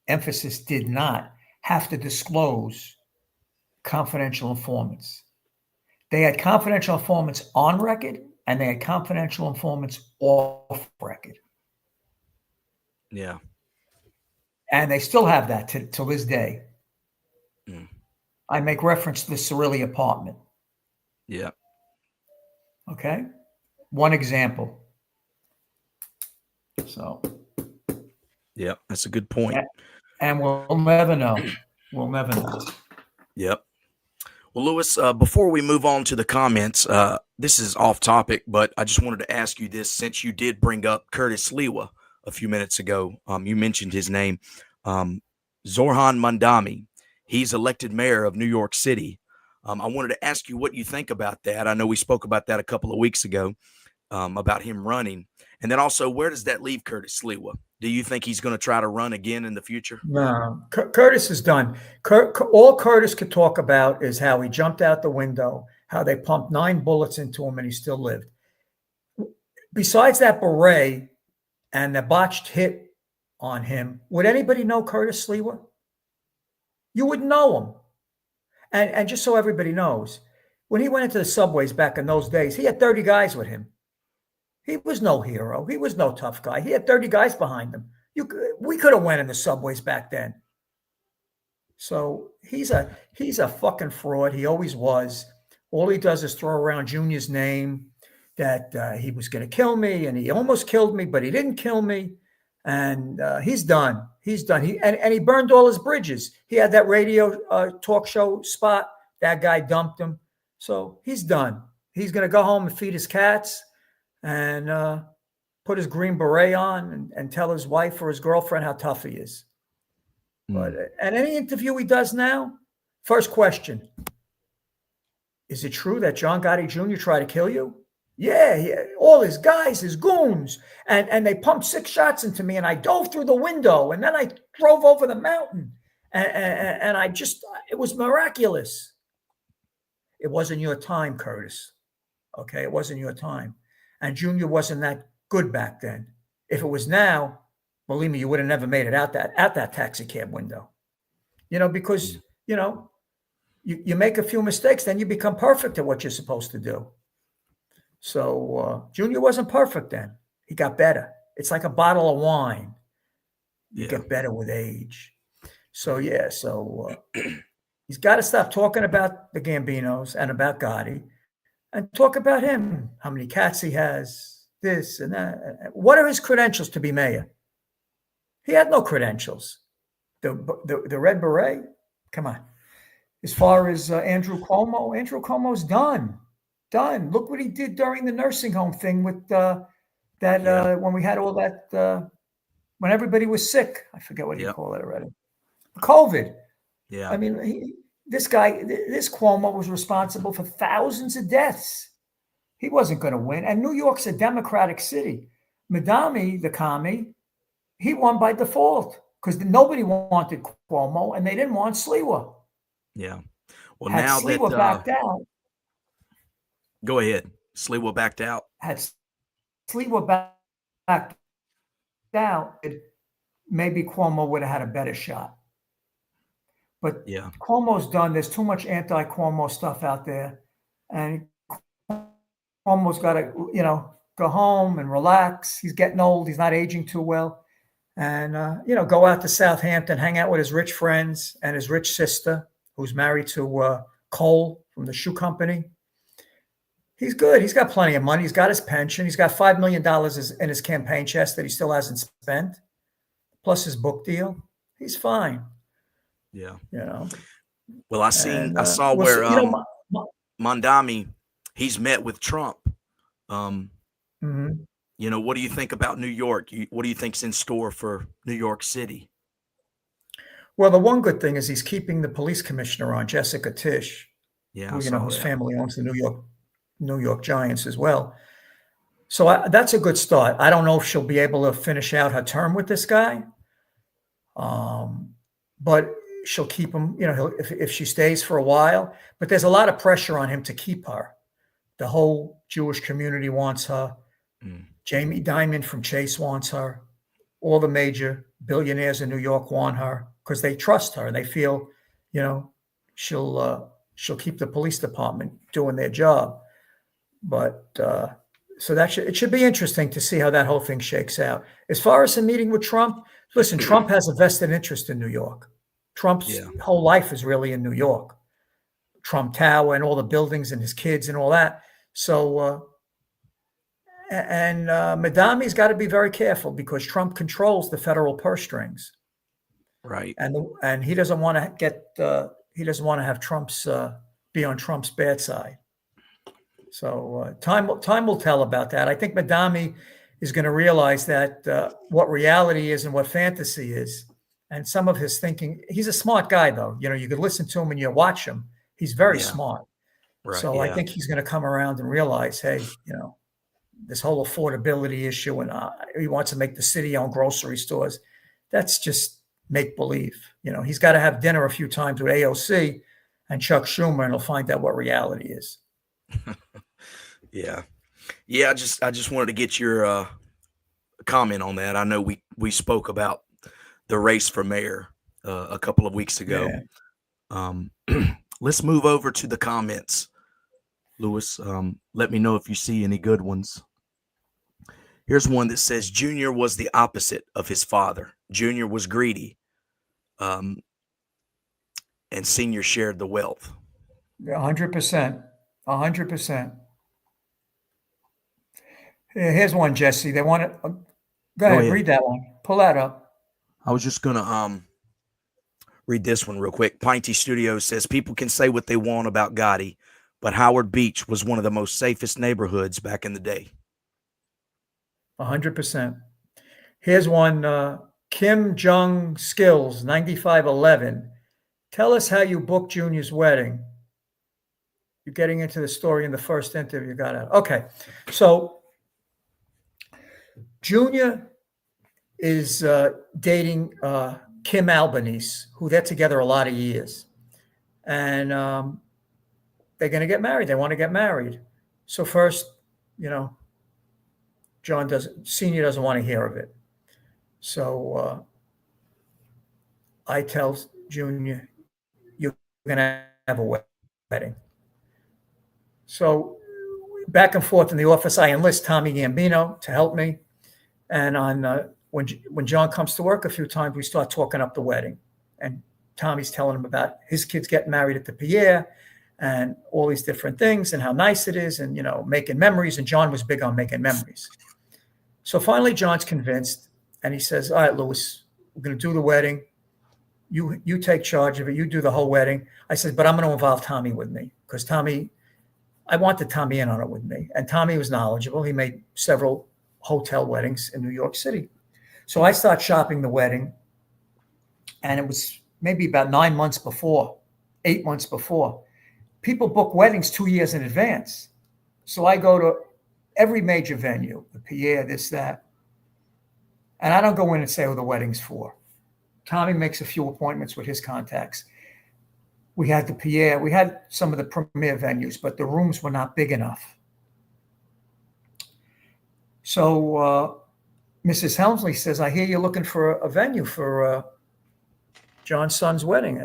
have to disclose confidential informants. They had confidential informants on record, and they had confidential informants off record. Yeah. And they still have that till this day. Mm. I make reference to the Cirilli apartment. Yeah. Okay. One example. So. Yeah, that's a good point. And we'll never know. We'll never know. Yep. Well, Louis, before we move on to the comments, this is off topic, but I just wanted to ask you this, since you did bring up Curtis Sliwa a few minutes ago. You mentioned his name. Zoran Mandami. He's elected mayor of New York City. I wanted to ask you what you think about that. I know we spoke about that a couple of weeks ago, about him running. And then also, where does that leave Curtis Sliwa? Do you think he's going to try to run again in the future? No, Curtis is done. All Curtis could talk about is how he jumped out the window, how they pumped 9 bullets into him and he still lived. Besides that beret and the botched hit on him, would anybody know Curtis Sliwa? You wouldn't know him. And just so everybody knows, when he went into the subways back in those days, he had 30 guys with him. He was no hero. He was no tough guy. He had 30 guys behind him. We could have went in the subways back then. So he's a fucking fraud. He always was. All he does is throw around Junior's name, that he was going to kill me, and he almost killed me, but he didn't kill me. And he's done. He's done. He burned all his bridges. He had that radio talk show spot. That guy dumped him. So he's done. He's going to go home and feed his cats and put his green beret on and tell his wife or his girlfriend how tough he is. But and any interview he does now, first question: is it true that John Gotti Jr. tried to kill you? Yeah, all his guys, his goons, and they pumped 6 shots into me, and I dove through the window, and then I drove over the mountain, and it was miraculous. It wasn't your time, Curtis. Okay, it wasn't your time. And Junior wasn't that good back then. If it was now, believe me, you would have never made it out that taxi cab window. Because, you make a few mistakes, then you become perfect at what you're supposed to do. So Junior wasn't perfect then. He got better. It's like a bottle of wine. You get better with age. So, yeah. So He's got to stop talking about the Gambinos and about Gotti and talk about him, how many cats he has, this and that. What are his credentials to be mayor? He had no credentials. The Red Beret, come on. As far as Andrew Cuomo's done. Look what he did during the nursing home thing with when we had all that, when everybody was sick. I forget what you call it already. COVID. Yeah. I mean, this Cuomo was responsible for thousands of deaths. He wasn't going to win. And New York's a Democratic city. Madami, the commie, he won by default because nobody wanted Cuomo and they didn't want Sliwa. Yeah. Well, Had now Sliwa that backed out. Go ahead. Sliwa backed out. Had Sliwa backed out, maybe Cuomo would have had a better shot. But Cuomo's done. There's too much anti-Cuomo stuff out there. And Cuomo's got to, go home and relax. He's getting old. He's not aging too well. And, go out to Southampton, hang out with his rich friends and his rich sister, who's married to Cole from the shoe company. He's good. He's got plenty of money. He's got his pension. He's got $5 million in his campaign chest that he still hasn't spent, plus his book deal. He's fine. Yeah. Well, I saw where Mondami, he's met with Trump. What do you think about New York? What do you think's in store for New York City? Well, the one good thing is he's keeping the police commissioner on, Jessica Tisch, whose family owns the New York Giants as well. So that's a good start. I don't know if she'll be able to finish out her term with this guy, but she'll keep him, if she stays for a while. But there's a lot of pressure on him to keep her. The whole Jewish community wants her. Jamie Dimon from Chase wants her. All the major billionaires in New York want her because they trust her and they feel, she'll keep the police department doing their job. But so it should be interesting to see how that whole thing shakes out. As far as the meeting with Trump, listen, Trump has a vested interest in New York. Trump's whole life is really in New York. Trump Tower and all the buildings and his kids and all that. So, Madami's got to be very careful because Trump controls the federal purse strings. Right. And he doesn't want to have Trump's be on Trump's bad side. So time will tell about that. I think Madami is going to realize that what reality is and what fantasy is. And some of his thinking, he's a smart guy, though. You could listen to him and you watch him. He's very smart. Right, so I think he's going to come around and realize, hey, this whole affordability issue, and he wants to make the city own grocery stores. That's just make believe. He's got to have dinner a few times with AOC and Chuck Schumer, and he'll find out what reality is. Yeah. I just wanted to get your comment on that. I know we spoke about the race for mayor a couple of weeks ago. Let's move over to the comments. Louis, let me know if you see any good ones. Here's one that says Junior was the opposite of his father. Junior was greedy, and Senior shared the wealth. 100%. 100%. Here's one, Jesse. They want to go ahead, read that one. Pull that up. I was just gonna read this one real quick. Pinty Studios says people can say what they want about Gotti, but Howard Beach was one of the most safest neighborhoods back in the day. 100%. Here's one. Kim Jung Skills 9511. Tell us how you booked Junior's wedding. You're getting into the story in the first interview you got out. Okay, so Junior is dating Kim Albanese, who they're together a lot of years. And they're going to get married. They want to get married. So first, Senior doesn't want to hear of it. So I tell Junior, you're going to have a wedding. So back and forth in the office, I enlist Tommy Gambino to help me. And when John comes to work a few times, we start talking up the wedding. And Tommy's telling him about his kids getting married at the Pierre and all these different things and how nice it is and, making memories. And John was big on making memories. So finally, John's convinced and he says, all right, Louis, we're going to do the wedding. You take charge of it. You do the whole wedding. I said, but I'm going to involve Tommy with me because I wanted Tommy in on it with me. And Tommy was knowledgeable. He made several hotel weddings in New York City. So I start shopping the wedding, and it was maybe about 8 months before. People book weddings 2 years in advance. So I go to every major venue, the Pierre, this, that. And I don't go in and say who the wedding's for. Tommy makes a few appointments with his contacts. We had the Pierre. We had some of the premier venues, but the rooms were not big enough. So Mrs. Helmsley says, I hear you're looking for a venue for John's son's wedding.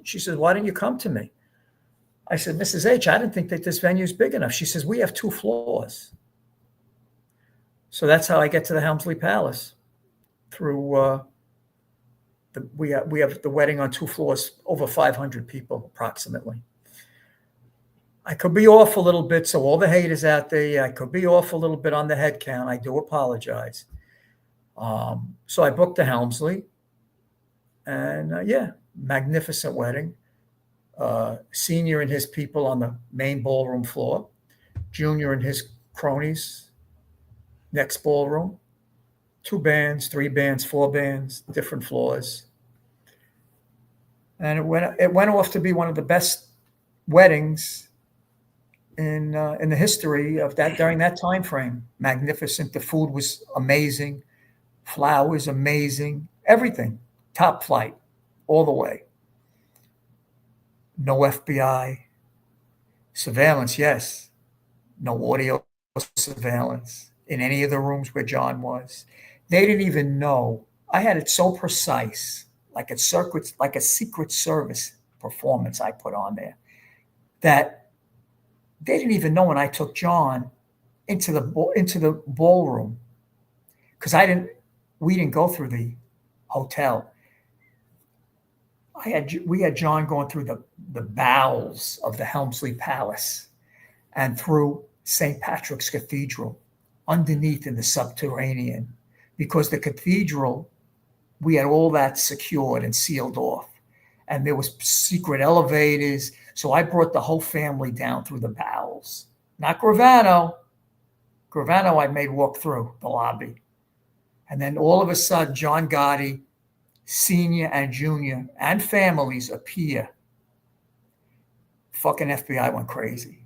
She says, why didn't you come to me? I said, Mrs. H, I didn't think that this venue is big enough. She says, we have 2 floors. So that's how I get to the Helmsley Palace through we have the wedding on 2 floors, over 500 people approximately. I could be off a little bit, so all the haters out there, I could be off a little bit on the head count. I do apologize. So I booked the Helmsley, and magnificent wedding. Senior and his people on the main ballroom floor, Junior and his cronies, next ballroom. 2 bands, 3 bands, 4 bands, different floors. And it went off to be one of the best weddings in the history of that during that time frame. Magnificent. The food was amazing. Flowers amazing. Everything. Top flight all the way. No FBI. Surveillance, yes. No audio surveillance in any of the rooms where John was. They didn't even know. I had it so precise, like a Secret Service performance I put on there, that they didn't even know when I took John into the ballroom, because we didn't go through the hotel. We had John going through the bowels of the Helmsley Palace and through St. Patrick's Cathedral, underneath in the subterranean. Because the cathedral, we had all that secured and sealed off. And there was secret elevators. So I brought the whole family down through the bowels. Not Gravano. Gravano I made walk through the lobby. And then all of a sudden, John Gotti, Senior and Junior, and families appear. Fucking FBI went crazy.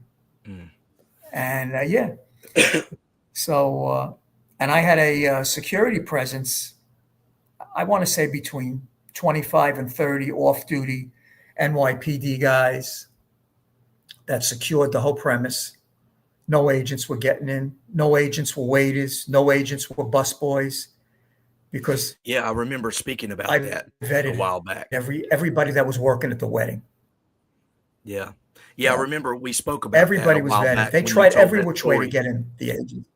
And So... and I had a security presence, I want to say between 25 and 30 off-duty NYPD guys that secured the whole premise. No agents were getting in. No agents were waiters. No agents were busboys. Because I remember speaking about that a while back. Everybody that was working at the wedding. Yeah. I remember we spoke about everybody that was vetted. They tried every which way to get in the agent.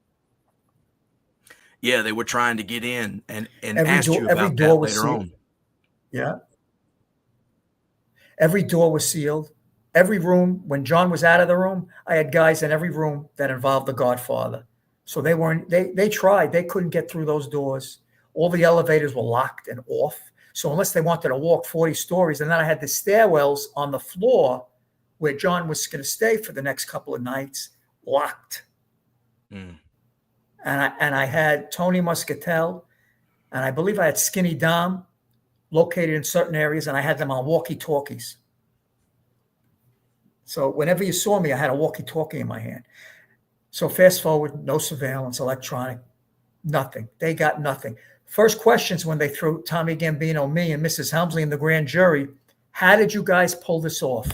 Yeah, they were trying to get in and asked you about that later on. Yeah. Every door was sealed. Every room, when John was out of the room, I had guys in every room that involved the Godfather. So they tried. They couldn't get through those doors. All the elevators were locked and off. So unless they wanted to walk 40 stories, and then I had the stairwells on the floor where John was going to stay for the next couple of nights, locked. And I had Tony Muscatel, and I believe I had Skinny Dom located in certain areas, and I had them on walkie-talkies. So whenever you saw me, I had a walkie-talkie in my hand. So fast forward, no surveillance, electronic, nothing. They got nothing. First questions when they threw Tommy Gambino, me, and Mrs. Helmsley in the grand jury, how did you guys pull this off?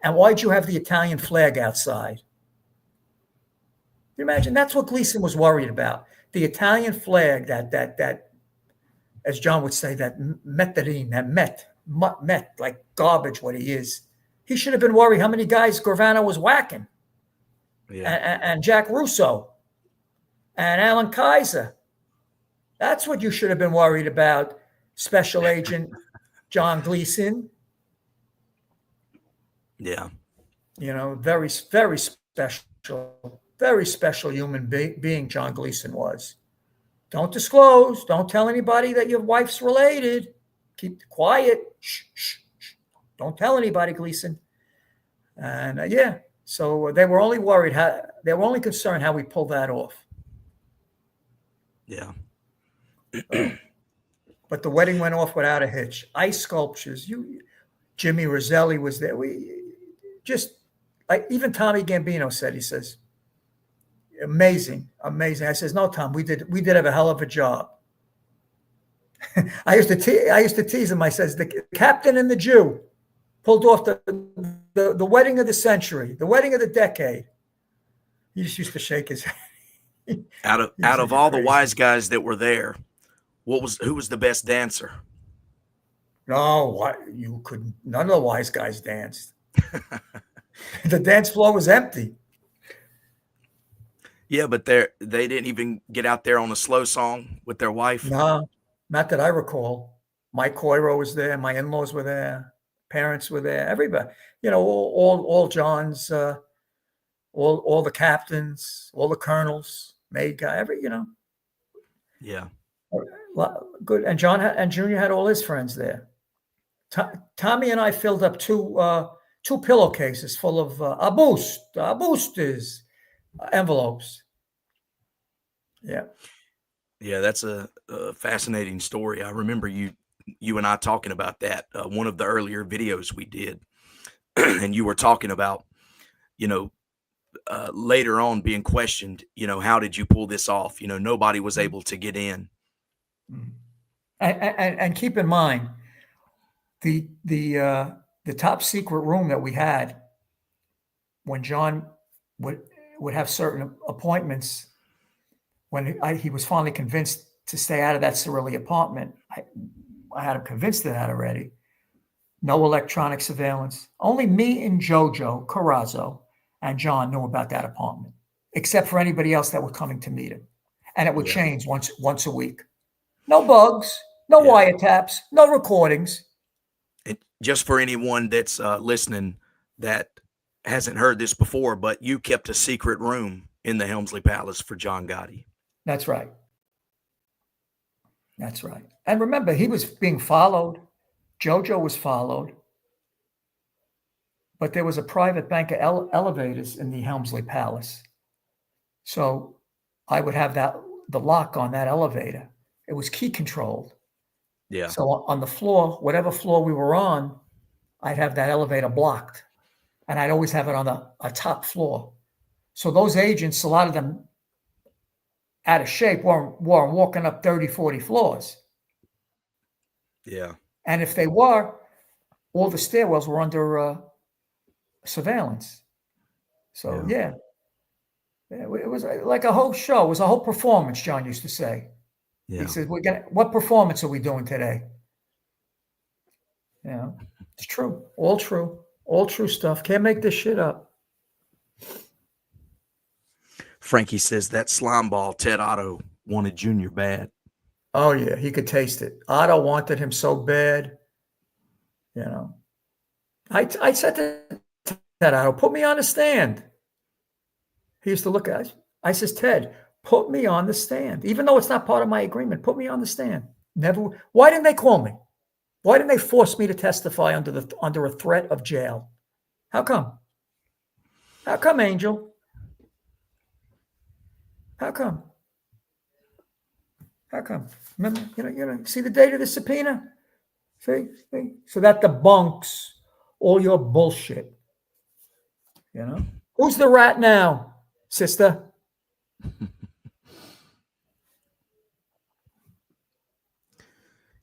And why'd you have the Italian flag outside? You imagine that's what Gleason was worried about. The Italian flag, that as John would say, that metadine, that met, like garbage, what he is. He should have been worried how many guys Gravano was whacking. And Jack Russo and Alan Kaiser. That's what you should have been worried about, Special Agent John Gleason, Yeah. very, very special human being John Gleason was. Don't disclose. Don't tell anybody that your wife's related. Keep quiet. Shh, shh, shh. Don't tell anybody, Gleason. And yeah, so they were only worried they were only concerned how we pulled that off. Yeah. But the wedding went off without a hitch. Ice sculptures. Jimmy Roselli was there. Even Tommy Gambino said, he says, amazing. I says, no, Tom, we did have a hell of a job. I used to tease him. I says, the captain and the Jew pulled off the wedding of the century, the wedding of the decade. He just used to shake his head. Out of all the wise guys that were there, who was the best dancer? No, none of the wise guys danced. The dance floor was empty. Yeah, but they didn't even get out there on a slow song with their wife. No, not that I recall. Mike Coiro was there. My in-laws were there. Parents were there. Everybody, all John's, all the captains, all the colonels, maid guy, Yeah. Good. And John and Junior had all his friends there. Tommy and I filled up two pillowcases full of boosters, envelopes. Yeah. Yeah, that's a fascinating story. I remember you and I talking about that, one of the earlier videos we did. And you were talking about, later on being questioned, how did you pull this off? Nobody was able to get in. And keep in mind, the top secret room that we had when John would have certain appointments, when he was finally convinced to stay out of that Cirilli apartment. I had him convinced of that already. No electronic surveillance. Only me and Jojo Carrazzo and John knew about that apartment, except for anybody else that was coming to meet him. And it would change once a week. No bugs, no wiretaps, no recordings. Just for anyone that's listening that hasn't heard this before, but you kept a secret room in the Helmsley Palace for John Gotti. That's right. That's right. And remember, he was being followed. Jojo was followed. But there was a private bank of elevators in the Helmsley Palace. So I would have the lock on that elevator. It was key controlled. Yeah. So on the floor, whatever floor we were on, I'd have that elevator blocked. And I'd always have it on a top floor. So those agents, a lot of them out of shape, were walking up 30, 40 floors. Yeah. And if they were, all the stairwells were under surveillance. So, yeah. It was like a whole show. It was a whole performance, John used to say. Yeah. He said, what performance are we doing today? It's true. All true stuff. Can't make this shit up. Frankie says that slime ball Ted Otto wanted Junior bad. Oh, yeah. He could taste it. Otto wanted him so bad. I said to Ted Otto, put me on the stand. He used to look at us. I says, Ted, put me on the stand. Even though it's not part of my agreement, put me on the stand. Never. Why didn't they call me? Why didn't they force me to testify under a threat of jail? How come? How come, Angel? How come? How come? Remember, see the date of the subpoena? See? So that debunks all your bullshit. Who's the rat now, sister?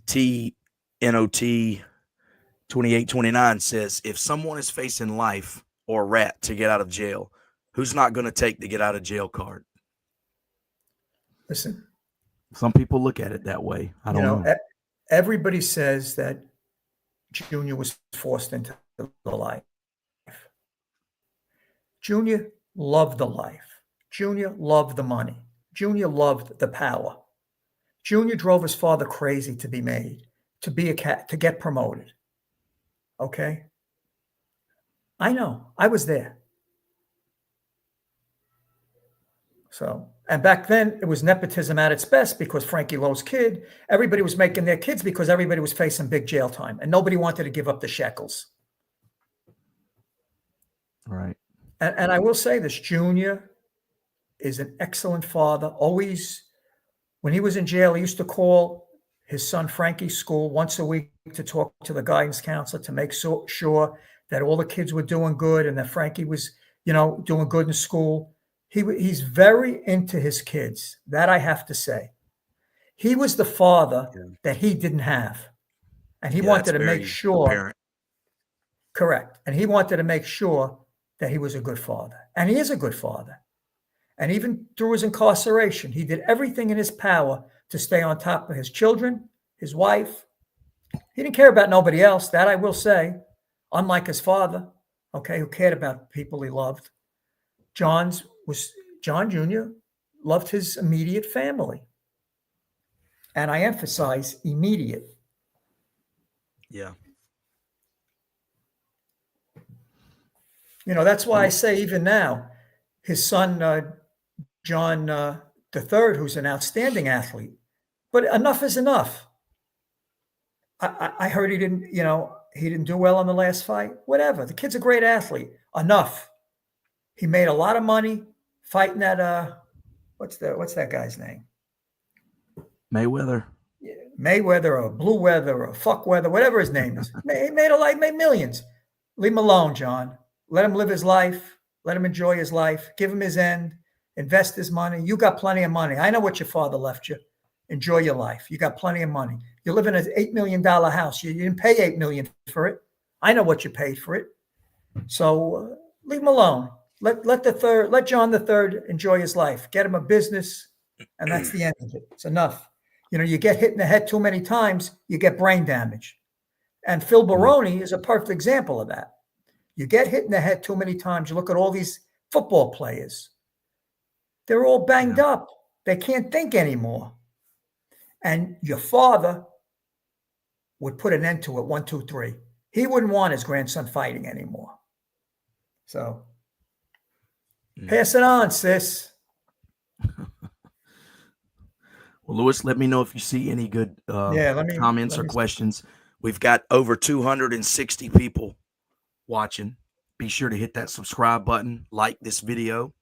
TNOT 2829 says, if someone is facing life or rat to get out of jail, who's not going to take the get out of jail card? Listen. Some people look at it that way. I don't know. Everybody says that Junior was forced into the life. Junior loved the life. Junior loved the money. Junior loved the power. Junior drove his father crazy to be made, to be a cat, to get promoted. Okay. I know. I was there. So, and back then it was nepotism at its best because Frankie Lowe's kid, everybody was making their kids because everybody was facing big jail time and nobody wanted to give up the shekels. Right. And I will say this, Junior is an excellent father. Always, when he was in jail, he used to call his son Frankie's school once a week to talk to the guidance counselor to make sure that all the kids were doing good and that Frankie was, doing good in school. He's very into his kids. That I have to say. He was the father that he didn't have. And he wanted to make sure. Apparent. Correct. And he wanted to make sure that he was a good father. And he is a good father. And even through his incarceration, he did everything in his power to stay on top of his children, his wife. He didn't care about nobody else. That I will say, unlike his father, okay, who cared about people he loved. John Jr. loved his immediate family. And I emphasize immediate. Yeah. That's why I say even now, his son, John III, who's an outstanding athlete, but enough is enough. I heard he didn't do well in the last fight. Whatever. The kid's a great athlete. Enough. He made a lot of money fighting that, what's that guy's name? Mayweather or Blue Weather or Fuck Weather, whatever his name is. He made millions. Leave him alone, John. Let him live his life. Let him enjoy his life. Give him his end. Invest his money. You got plenty of money. I know what your father left you. Enjoy your life. You got plenty of money. You live in an $8 million house. You didn't pay $8 million for it. I know what you paid for it. So leave him alone. Let John III enjoy his life. Get him a business, and that's the end of it. It's enough. You get hit in the head too many times, you get brain damage. And Phil Baroni is a perfect example of that. You get hit in the head too many times. You look at all these football players. They're all banged up. They can't think anymore. And your father would put an end to it, 1, 2, 3. He wouldn't want his grandson fighting anymore. So pass it on, sis. Well, Louis, let me know if you see any good comments or questions. We've got over 260 people watching. Be sure to hit that subscribe button, like this video,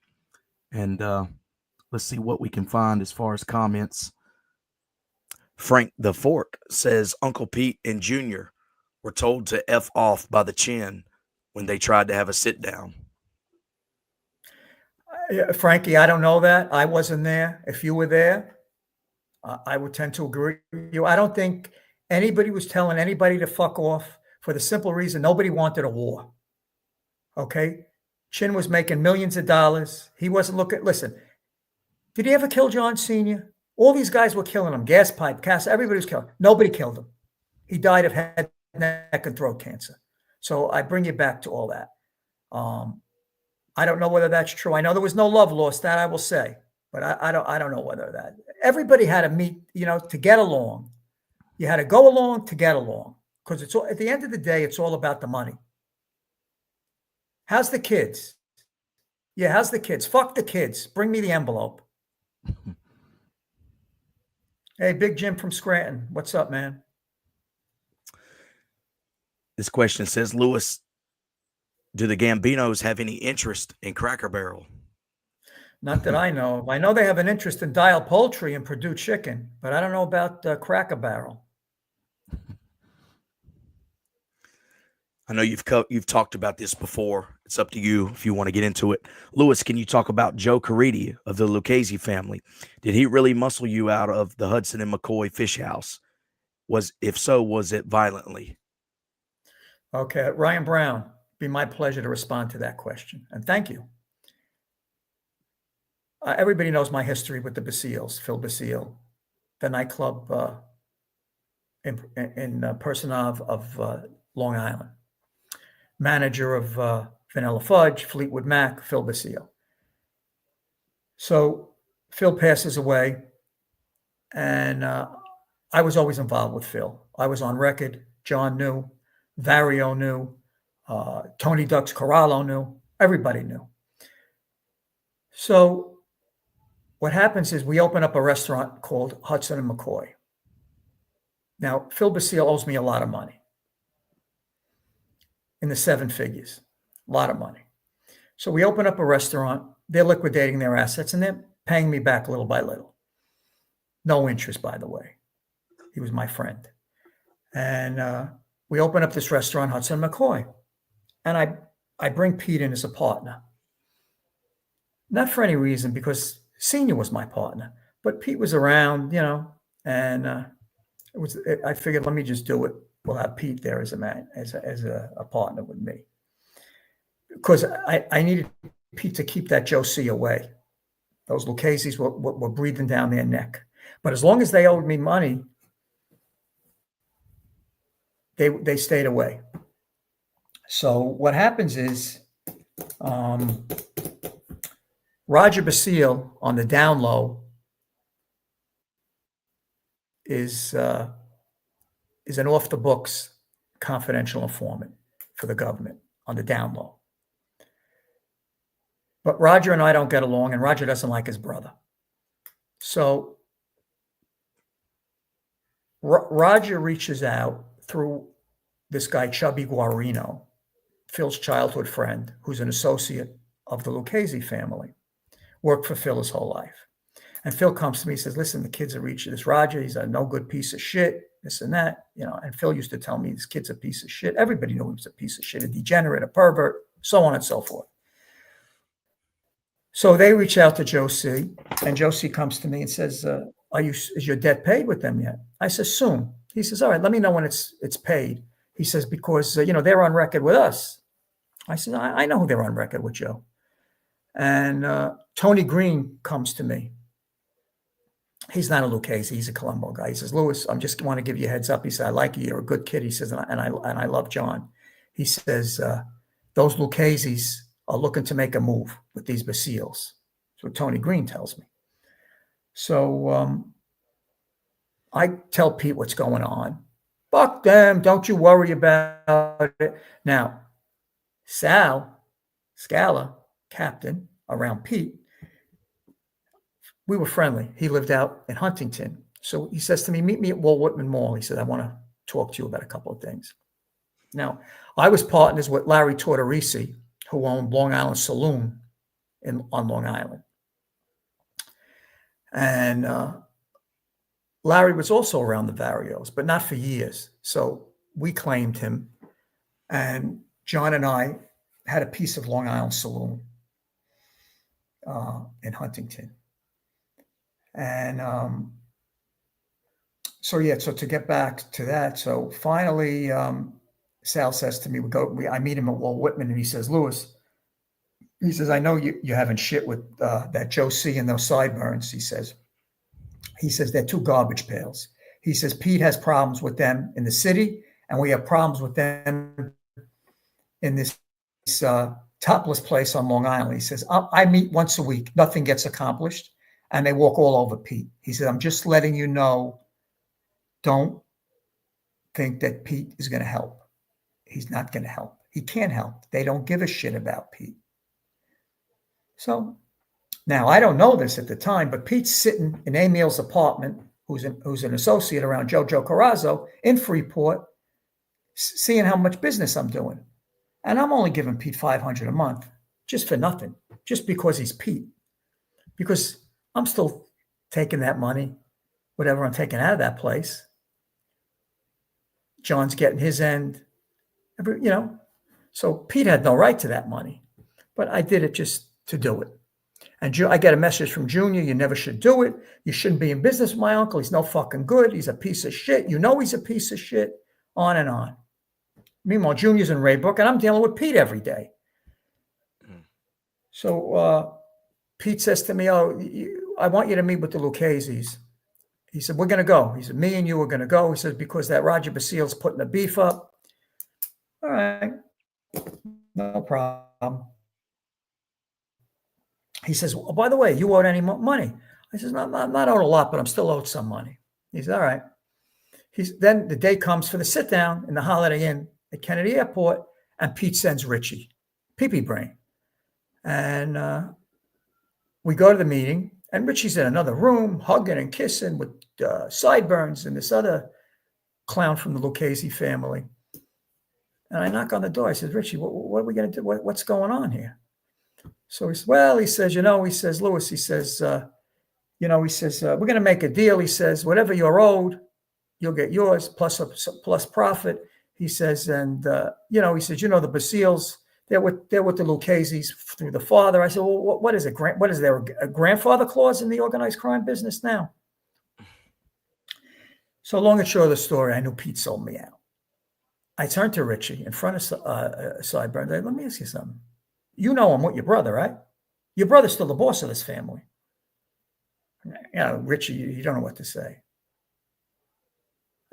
and let's see what we can find as far as comments. Frank the Fork says Uncle Pete and Junior were told to F off by the chin when they tried to have a sit down. Frankie, I don't know that. I wasn't there. If you were there, I would tend to agree with you. I don't think anybody was telling anybody to fuck off for the simple reason nobody wanted a war. Okay? Chin was making millions of dollars. He wasn't looking. Listen, did he ever kill John Sr.? All these guys were killing him. Gas pipe, everybody was killing him. Nobody killed him. He died of head, neck, and throat cancer. So I bring you back to all that. I don't know whether that's true. I know there was no love lost, that I will say. But I don't know whether that. Everybody had to meet, to get along. You had to go along to get along. Because it's all, at the end of the day, it's all about the money. How's the kids? Yeah, how's the kids? Fuck the kids. Bring me the envelope. Hey, Big Jim from Scranton. What's up, man? This question says, Louis, do the Gambinos have any interest in Cracker Barrel? Not that I know of. I know they have an interest in Dial Poultry and Purdue Chicken, but I don't know about Cracker Barrel. I know you've talked about this before. It's up to you if you want to get into it. Louis, can you talk about Joe Caridi of the Lucchese family? Did he really muscle you out of the Hudson and McCoy fish house? If so, was it violently? Okay, Ryan Brown, be my pleasure to respond to that question. And thank you. Everybody knows my history with the Basiles, Phil Basile, the nightclub in Personov of Long Island. Manager of Vanilla Fudge, Fleetwood Mac, Phil Basile. So Phil passes away, and I was always involved with Phil. I was on record. John knew. Vario knew. Tony Ducks Corallo knew. Everybody knew. So what happens is we open up a restaurant called Hudson and McCoy. Now, Phil Basile owes me a lot of money, in the 7 figures, a lot of money. So we open up a restaurant. They're liquidating their assets, and they're paying me back little by little. No interest, by the way. He was my friend. And we open up this restaurant, Hudson McCoy. And I bring Pete in as a partner. Not for any reason, because Senior was my partner. But Pete was around, and I figured, let me just do it. We'll have Pete there as a man, as a partner with me. Because I needed Pete to keep that Joe C away. Those Lucchese's were breathing down their neck. But as long as they owed me money, they stayed away. So what happens is Roger Basile on the down low is an off the books confidential informant for the government on the down low. But Roger and I don't get along, and Roger doesn't like his brother. So Roger reaches out through this guy, Chubby Guarino, Phil's childhood friend, who's an associate of the Lucchese family, worked for Phil his whole life. And Phil comes to me and says, listen, the kids are reaching this Roger. He's a no good piece of shit, this and that. And Phil used to tell me this kid's a piece of shit. Everybody knew he was a piece of shit, a degenerate, a pervert, so on and so forth. So they reach out to Joe C, and Joe C comes to me and says, is your debt paid with them yet? I said, soon. He says, all right, let me know when it's paid. He says, because, they're on record with us. I said, I know who they're on record with, Joe. And Tony Green comes to me. He's not a Lucchese. He's a Colombo guy. He says, Louis, I just want to give you a heads up. He said, I like you. You're a good kid. He says, and I love John. He says, those Lucchese's are looking to make a move with these Basiles. That's what Tony Green tells me. So I tell Pete what's going on. Fuck them. Don't you worry about it. Now, Sal Scala, captain around Pete, we were friendly. He lived out in Huntington. So he says to me, meet me at Walt Whitman Mall. He said, I want to talk to you about a couple of things. Now, I was partners with Larry Tortorisi, who owned Long Island Saloon on Long Island. And Larry was also around the Varios, but not for years. So we claimed him. And John and I had a piece of Long Island Saloon in Huntington. And so to get back to that, so finally, Sal says to me, I meet him at Walt Whitman, and he says, Louis, he says, I know you haven't shit with that Joe C and those sideburns. He says, they're 2 garbage pails. He says, Pete has problems with them in the city, and we have problems with them in this topless place on Long Island. He says, I meet once a week. Nothing gets accomplished, and they walk all over Pete. He said, I'm just letting you know, don't think that Pete is going to help. He's not going to help. He can't help. They don't give a shit about Pete. So now I don't know this at the time, but Pete's sitting in Emil's apartment, who's an associate around Jojo Carrazzo in Freeport, seeing how much business I'm doing. And I'm only giving Pete $500 a month just for nothing, just because he's Pete. Because I'm still taking that money, whatever I'm taking out of that place. John's getting his end. So Pete had no right to that money, but I did it just to do it. And I get a message from Junior, you never should do it. You shouldn't be in business with my uncle. He's no fucking good. He's a piece of shit. He's a piece of shit, on and on. Meanwhile, Junior's in Raybrook, and I'm dealing with Pete every day. So Pete says to me, I want you to meet with the Lucchese's. He said, we're going to go. He said, me and you are going to go. He said, because that Roger Basile's putting the beef up. All right, no problem. He says, oh, by the way, you owed any money? I says, not owed a lot, but I'm still owed some money. He said, all right. Then the day comes for the sit down in the Holiday Inn at Kennedy Airport, and Pete sends Richie, Pee-Pee Brain. And we go to the meeting, and Richie's in another room, hugging and kissing with sideburns and this other clown from the Lucchese family. And I knock on the door. I said, Richie, what are we going to do? What's going on here? So he says, well, he says, he says, Louis, he says, we're going to make a deal. He says, whatever you're owed, you'll get yours plus profit. He says, and, he says, the Basiles, they're with the Lucchese's through the father. I said, well, what is it? What is there, a grandfather clause in the organized crime business now? So long and short of the story, I knew Pete sold me out. I turned to Richie in front of Sideburn. Let me ask you something. You know him with your brother, right? Your brother's still the boss of this family. Richie, you don't know what to say.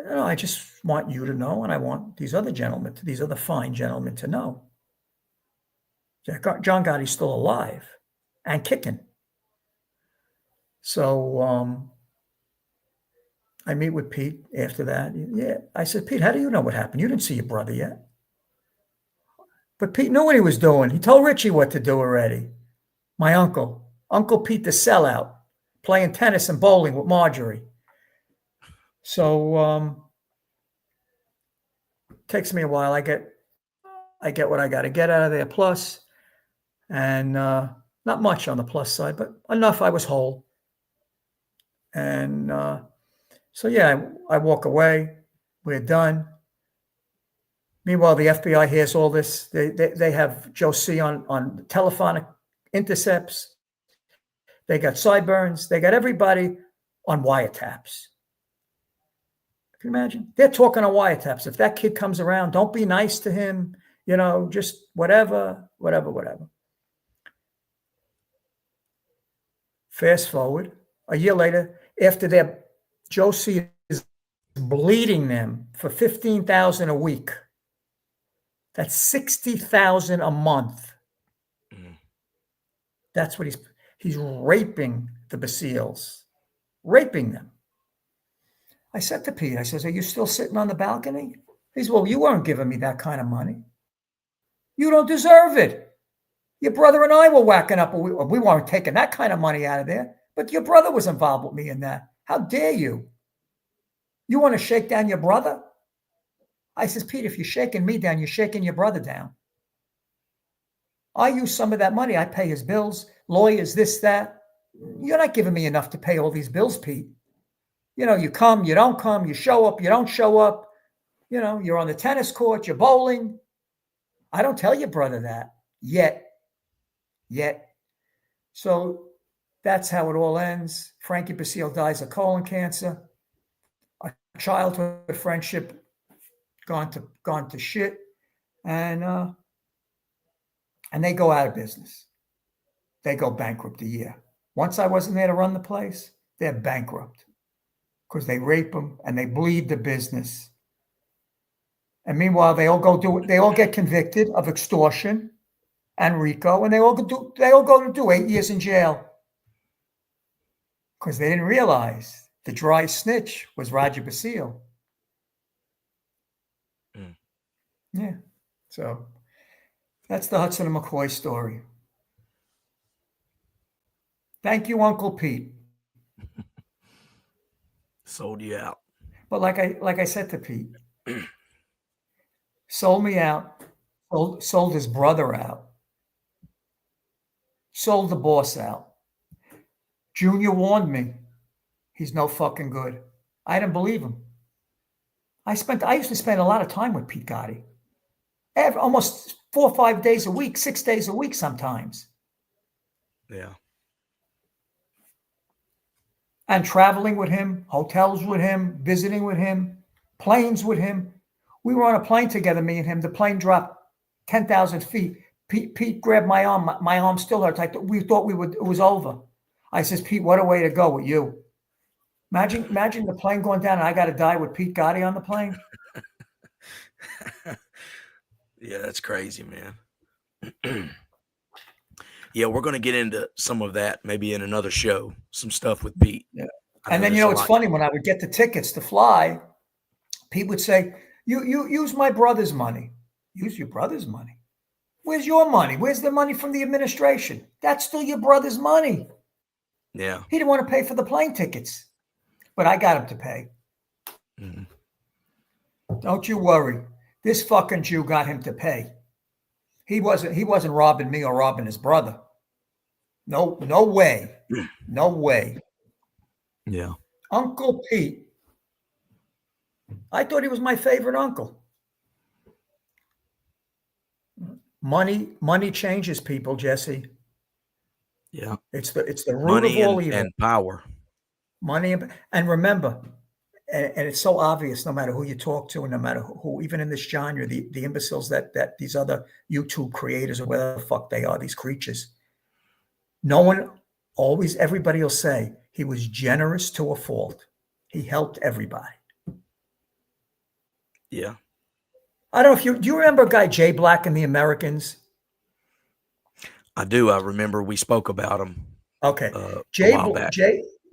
I just want you to know, and I want these other fine gentlemen to know. John Gotti's still alive and kicking. So I meet with Pete after that. Yeah, I said, Pete, how do you know what happened? You didn't see your brother yet. But Pete knew what he was doing. He told Richie what to do already. My Uncle Pete the sellout, playing tennis and bowling with Marjorie. So takes me a while. I get what I got to get out of there. Plus, and not much on the plus side, but enough. I was whole. And so yeah, I walk away. We're done. Meanwhile, the FBI hears all this. They have Joe C on telephonic intercepts. They got Sideburns. They got everybody on wiretaps. Can you imagine? They're talking on wiretaps. If that kid comes around, don't be nice to him. Just whatever. Fast forward a year later, after Joe C is bleeding them for $15,000 a week. That's $60,000 a month. Mm. That's what he's raping the Basiles, raping them. I said to Pete, I says, are you still sitting on the balcony? He says, well, you weren't giving me that kind of money. You don't deserve it. Your brother and I were whacking up. We weren't taking that kind of money out of there, but your brother was involved with me in that. How dare you? You want to shake down your brother? I says, Pete, if you're shaking me down, you're shaking your brother down. I use some of that money. I pay his bills, lawyers, this, that. You're not giving me enough to pay all these bills, Pete. You come, you don't come, you show up, you don't show up. You're on the tennis court, you're bowling. I don't tell your brother that yet. So that's how it all ends. Frankie Basile dies of colon cancer. A childhood friendship gone to shit, and they go out of business. They go bankrupt a year. Once I wasn't there to run the place, they're bankrupt because they rape them and they bleed the business. And meanwhile, they all get convicted of extortion and RICO, and they all go to do 8 years in jail because they didn't realize the dry snitch was Roger Basile. Mm. Yeah. So that's the Hudson and McCoy story. Thank you, Uncle Pete. Sold you out. But like I said to Pete, sold me out, sold his brother out, sold the boss out. Junior warned me. He's no fucking good. I didn't believe him. I used to spend a lot of time with Pete Gotti. Almost 4 or 5 days a week, 6 days a week sometimes. Yeah. And traveling with him, hotels with him, visiting with him, planes with him. We were on a plane together, me and him. The plane dropped 10,000 feet. Pete grabbed my arm. My arm still hurts. We thought it was over. I says, Pete, what a way to go with you. Imagine the plane going down and I got to die with Pete Gotti on the plane. Yeah, that's crazy, man. Yeah, we're going to get into some of that maybe in another show, some stuff with Pete. Yeah. And then, it's funny when I would get the tickets to fly, Pete would say, you use my brother's money. Use your brother's money. Where's your money? Where's the money from the administration? That's still your brother's money. Yeah. He didn't want to pay for the plane tickets, but I got him to pay. Mm-hmm. Don't you worry. This fucking Jew got him to pay. He wasn't robbing me or robbing his brother. No way. No way. Yeah. Uncle Pete. I thought he was my favorite uncle. Money changes people, Jesse. Yeah. It's the root Money of all evil. and power. Money and remember, and it's so obvious no matter who you talk to and no matter who even in this genre, the imbeciles that these other YouTube creators or whatever the fuck they are, these creatures. No one always, everybody will say he was generous to a fault. He helped everybody. Yeah. I don't know if do you remember a guy, Jay Black in The Americans? I do. I remember we spoke about him. Okay. A while back.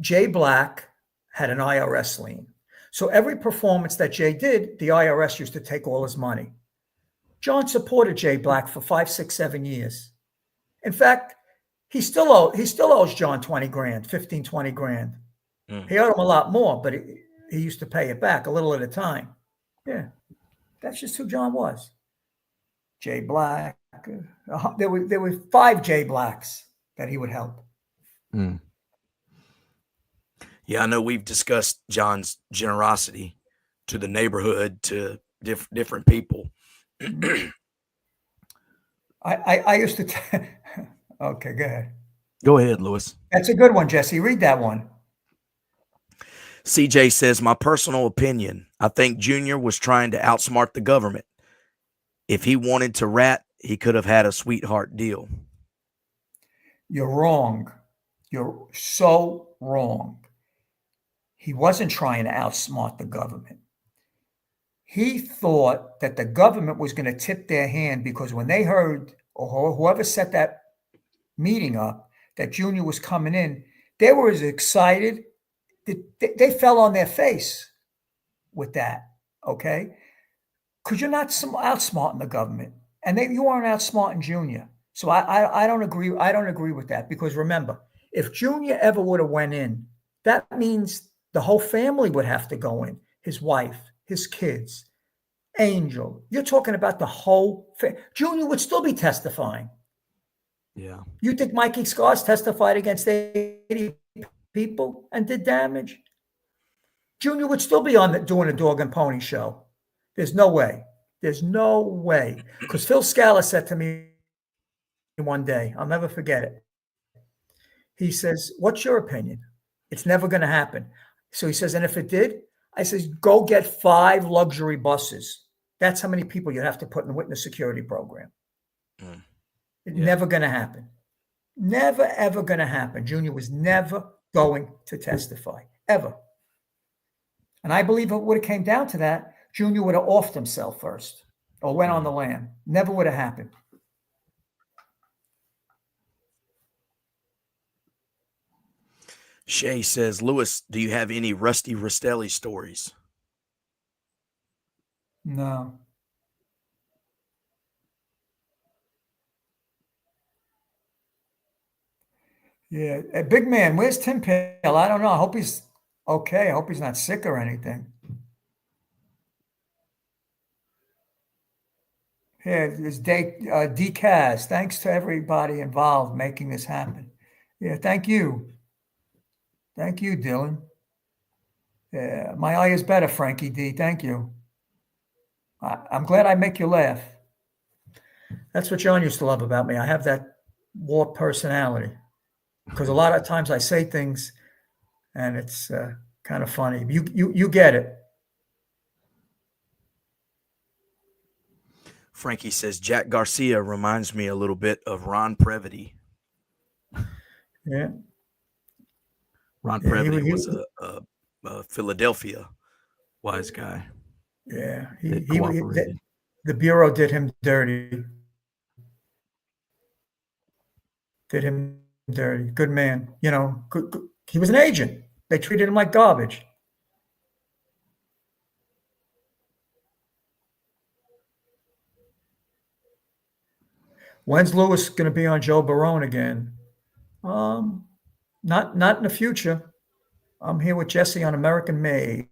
Jay Black had an IRS lien. So every performance that Jay did, the IRS used to take all his money. John supported Jay Black for 5, 6, 7 years. In fact, he still owes John 20 grand, 15, 20 grand. He owed him a lot more, but he used to pay it back a little at a time. Yeah. That's just who John was. Jay Black. There were 5 Jay Blacks that he would help. Mm. Yeah, I know we've discussed John's generosity to the neighborhood, to different people. I used to. Okay, go ahead. Go ahead, Louis. That's a good one, Jesse. Read that one. CJ says, my personal opinion, I think Junior was trying to outsmart the government. If he wanted to rat, he could have had a sweetheart deal. You're wrong. You're so wrong. He wasn't trying to outsmart the government. He thought that the government was going to tip their hand because when they heard, or whoever set that meeting up, that Junior was coming in, they were as excited. They fell on their face with that, okay? Because you're not outsmarting the government, and you aren't outsmarting Junior. So I don't agree. I don't agree with that because remember, if Junior ever would have went in, that means the whole family would have to go in. His wife, his kids, Angel. You're talking about the whole family. Junior would still be testifying. Yeah. You think Mikey Scars testified against 80 people and did damage? Junior would still be doing a dog and pony show. There's no way. There's no way. Because Phil Scala said to me one day, I'll never forget it. He says, what's your opinion? It's never going to happen. So he says, and if it did, I says, go get 5 luxury buses. That's how many people you'd have to put in the witness security program. Never going to happen. Never, ever going to happen. Junior was never going to testify, ever. And I believe if it would have came down to that, Junior would have offed himself first or went on the lam. Never would have happened. Shay says, Louis, do you have any Rusty Rastelli stories? No. Yeah. Hey, big man, where's Tim Pale? I don't know. I hope he's okay. I hope he's not sick or anything. Yeah, it's DCAS. Thanks to everybody involved making this happen. Yeah, thank you. Thank you, Dylan. Yeah, my eye is better, Frankie D. Thank you. I'm glad I make you laugh. That's what John used to love about me. I have that warped personality because a lot of times I say things and it's kind of funny. You get it. Frankie says, Jack Garcia reminds me a little bit of Ron Previty. Yeah. Ron Previty was a Philadelphia wise guy. Yeah. The Bureau did him dirty. Did him dirty. Good man. You know, good. He was an agent. They treated him like garbage. When's Lewis going to be on Joe Barone again? Not in the future. I'm here with Jesse on American Made.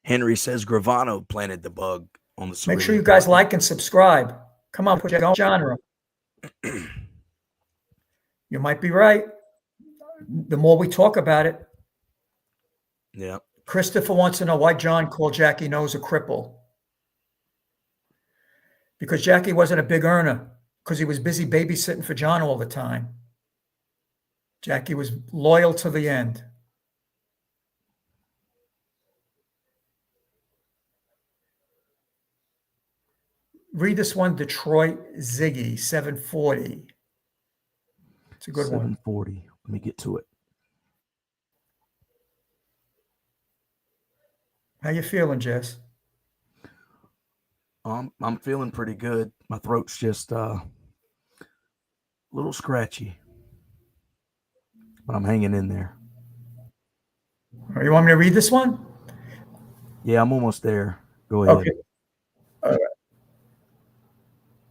Henry says Gravano planted the bug on the Make sure cerulean you guys partner. like and subscribe. Come on, put your own genre. You might be right. The more we talk about it. Yeah. Christopher wants to know why John called Jackie Nose a cripple. Because Jackie wasn't a big earner, because he was busy babysitting for John all the time. Jackie was loyal to the end. Read this one, Detroit Ziggy, 740. It's a good one. 740. Let me get to it. How you feeling, Jess? I'm feeling pretty good. My throat's just a little scratchy, but I'm hanging in there. You want me to read this one? Yeah, I'm almost there. Go ahead. Okay. All right.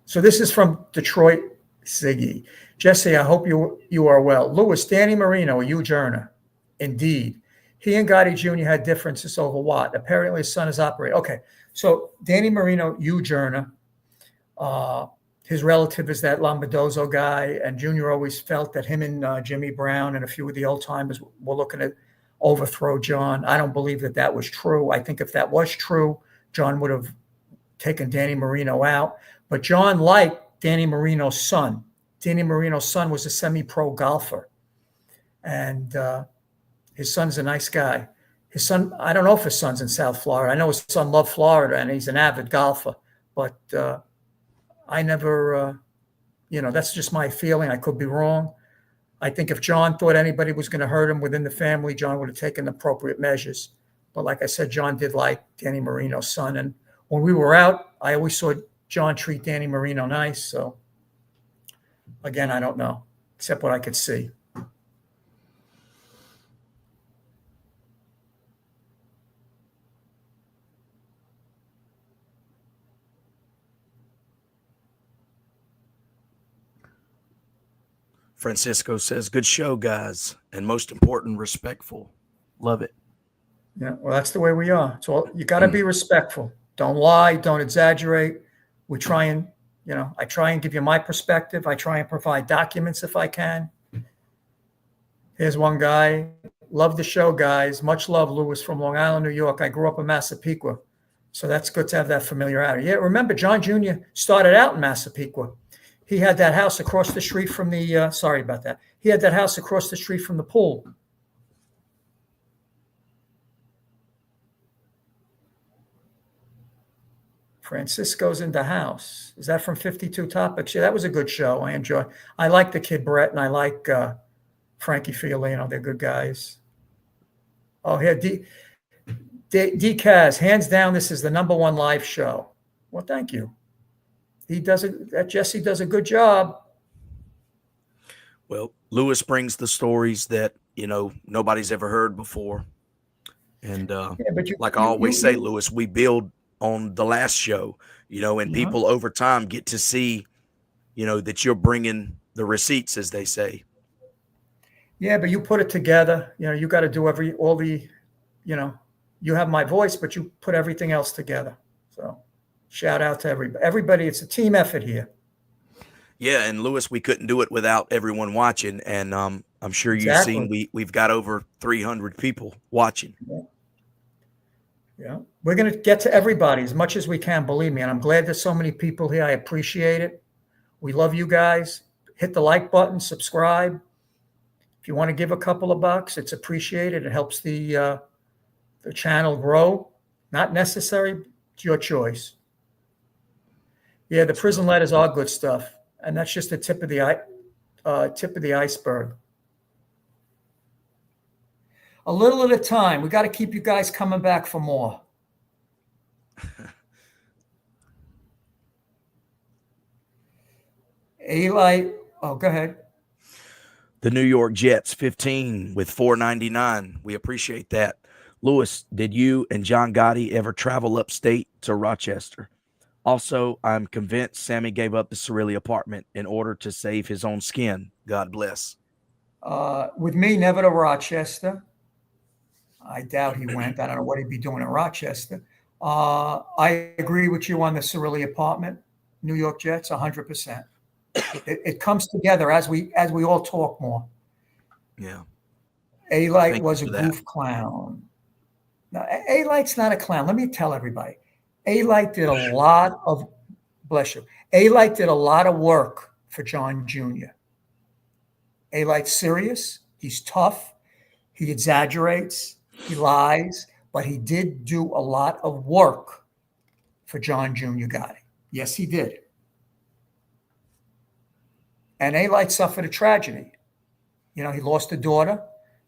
So this is from Detroit Ziggy. Jesse, I hope you are well. Lewis, Danny Marino, a huge earner. Indeed. He and Gotti Jr. had differences over what? Apparently his son is operating. Okay. So Danny Marino, huge earner. His relative is that Lombardozzo guy, and Junior always felt that him and Jimmy Brown and a few of the old timers were looking to overthrow John. I don't believe that was true. I think if that was true, John would have taken Danny Marino out. But John liked Danny Marino's son. Danny Marino's son was a semi-pro golfer, and his son's a nice guy. His son, I don't know if his son's in South Florida. I know his son loved Florida, and he's an avid golfer. But I never, that's just my feeling. I could be wrong. I think if John thought anybody was going to hurt him within the family, John would have taken appropriate measures. But like I said, John did like Danny Marino's son. And when we were out, I always saw John treat Danny Marino nice. So, again, I don't know, except what I could see. Francisco says, good show, guys. And most important, respectful. Love it. Yeah, well, that's the way we are. So you got to be respectful. Don't lie. Don't exaggerate. We try and, I try and give you my perspective. I try and provide documents if I can. Here's one guy. Love the show, guys. Much love, Lewis from Long Island, New York. I grew up in Massapequa. So that's good to have that familiarity. Yeah, remember, John Jr. started out in Massapequa. He had that house across the street from the, sorry about that. He had that house across the street from the pool. Francisco's in the house. Is that from 52 Topics? Yeah, that was a good show. I like the kid Brett, and I like Frankie Fiolino. They're good guys. Oh, here, D-Kaz, hands down, this is the #1 live show. Well, thank you. Jesse does a good job. Well, Lewis brings the stories that, nobody's ever heard before. And like I always say, Lewis, we build on the last show, and people over time get to see, that you're bringing the receipts, as they say. Yeah, but you put it together. You got to do you have my voice, but you put everything else together. So shout out to everybody. It's a team effort here. Yeah, and Lewis, we couldn't do it without everyone watching, and I'm sure you've seen we've got over 300 people watching. Yeah, we're going to get to everybody as much as we can, believe me, and I'm glad there's so many people here. I appreciate it. We love you guys. Hit the like button, subscribe. If you want to give a couple of bucks, it's appreciated. It helps the channel grow. Not necessary. It's your choice. Yeah, the prison letters are good stuff, and that's just the tip of the iceberg. A little at a time. We got to keep you guys coming back for more. Eli, oh, go ahead. The New York Jets, 15 with $4.99. We appreciate that. Lewis, did you and John Gotti ever travel upstate to Rochester? Also, I'm convinced Sammy gave up the Cirilli apartment in order to save his own skin. God bless. With me, never to Rochester. I doubt he went. I don't know what he'd be doing in Rochester. I agree with you on the Cirilli apartment, New York Jets, 100%. It comes together as we all talk more. Yeah. Alite was a goof clown. Now, Alite's not a clown. Let me tell everybody. Alite did a lot of, bless you, Alite did a lot of work for John Jr. Alite's serious. He's tough. He exaggerates. He lies. But he did do a lot of work for John Jr. Gotti. Yes, he did. And Alite suffered a tragedy. He lost a daughter.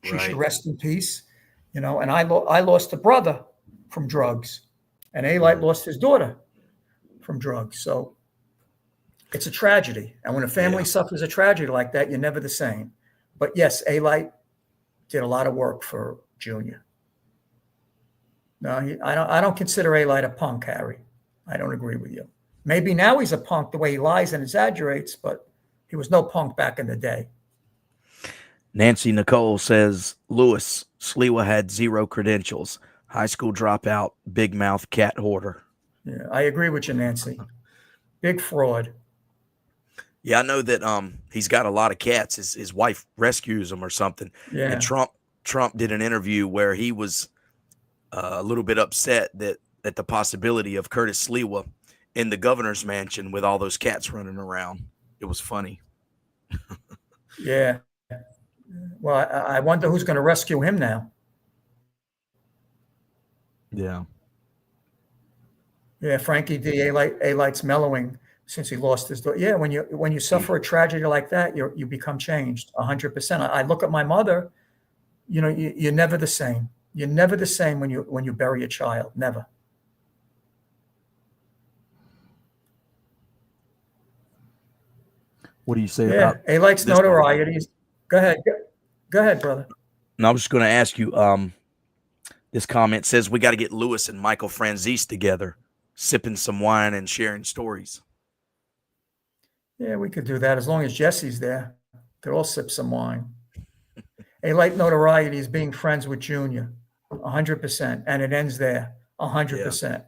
She should rest in peace. And I lost a brother from drugs. And Alite lost his daughter from drugs. So it's a tragedy. And when a family suffers a tragedy like that, you're never the same. But yes, Alite did a lot of work for Junior. No, I don't consider Alite a punk, Harry. I don't agree with you. Maybe now he's a punk the way he lies and exaggerates, but he was no punk back in the day. Nancy Nicole says, Lewis, Sliwa had 0 credentials. High school dropout, big mouth cat hoarder. Yeah, I agree with you, Nancy. Big fraud. Yeah, I know that he's got a lot of cats. His wife rescues them or something. Yeah. And Trump did an interview where he was a little bit upset at the possibility of Curtis Sliwa in the governor's mansion with all those cats running around. It was funny. Yeah. Well, I wonder who's going to rescue him now. Yeah. Yeah, Frankie D. Alite's mellowing since he lost his daughter. Yeah, when you suffer a tragedy like that, you become changed 100%. I look at my mother. You're never the same. You're never the same when you bury a child. Never. What do you say about Alite's notoriety? Go ahead, brother. And I was just going to ask you. This comment says we got to get Lewis and Michael Franzese together, sipping some wine and sharing stories. Yeah, we could do that as long as Jesse's there. Could all sip some wine. Alite notoriety is being friends with Junior, 100%, and it ends there, 100%.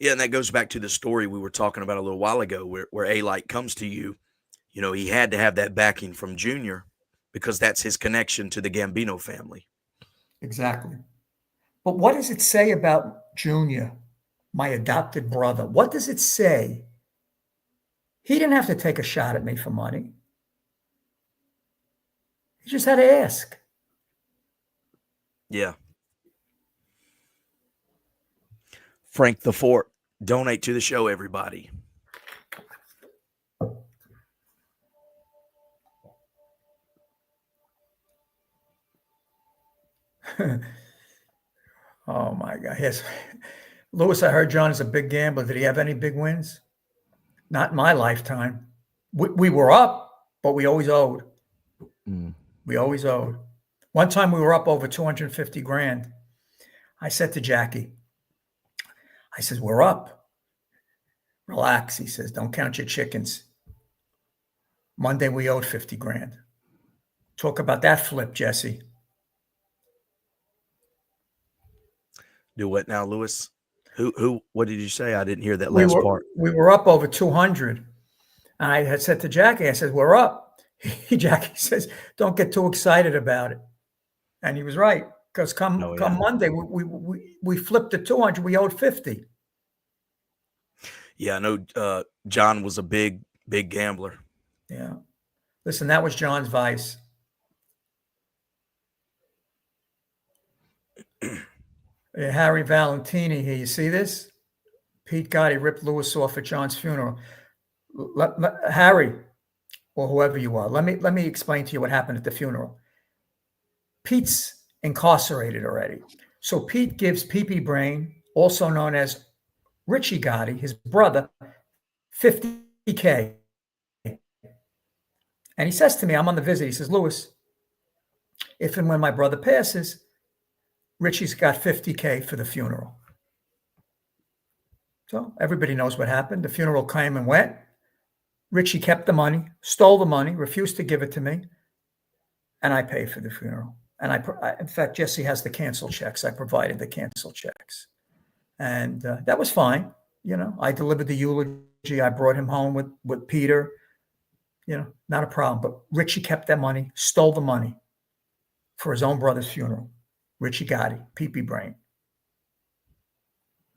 Yeah, and that goes back to the story we were talking about a little while ago, where Alite comes to you. He had to have that backing from Junior because that's his connection to the Gambino family. Exactly. But what does it say about Junior, my adopted brother? What does it say? He didn't have to take a shot at me for money. He just had to ask. Yeah. Frank the Fort, donate to the show, everybody. Oh my God. Yes. Lewis, I heard John is a big gambler. Did he have any big wins? Not in my lifetime. We were up, but we always owed. We always owed. One time we were up over 250 grand. I said to Jackie, I said, we're up. Relax. He says, don't count your chickens. Monday we owed 50 grand. Talk about that flip, Jesse. Do what now, Lewis? What did you say? I didn't hear that last part. We were up over 200. I had said to Jackie, I said, we're up. Jackie says, don't get too excited about it. And he was right. Because come Monday, we flipped to 200. We owed 50. Yeah, I know John was a big gambler. Yeah. Listen, that was John's vice. Harry Valentini here. You see this? Pete Gotti ripped Lewis off at John's funeral. Harry, or whoever you are, let me explain to you what happened at the funeral. Pete's incarcerated already. So Pete gives Pee-Pee Brain, also known as Richie Gotti, his brother, $50K. And he says to me, I'm on the visit. He says, Lewis, if and when my brother passes, Richie's got $50K for the funeral. So everybody knows what happened. The funeral came and went. Richie kept the money, stole the money, refused to give it to me, and I paid for the funeral. And in fact, Jesse has the canceled checks. I provided the canceled checks, and that was fine. I delivered the eulogy. I brought him home with Peter. Not a problem. But Richie kept that money, stole the money for his own brother's funeral. Richie Gotti, pee-pee brain.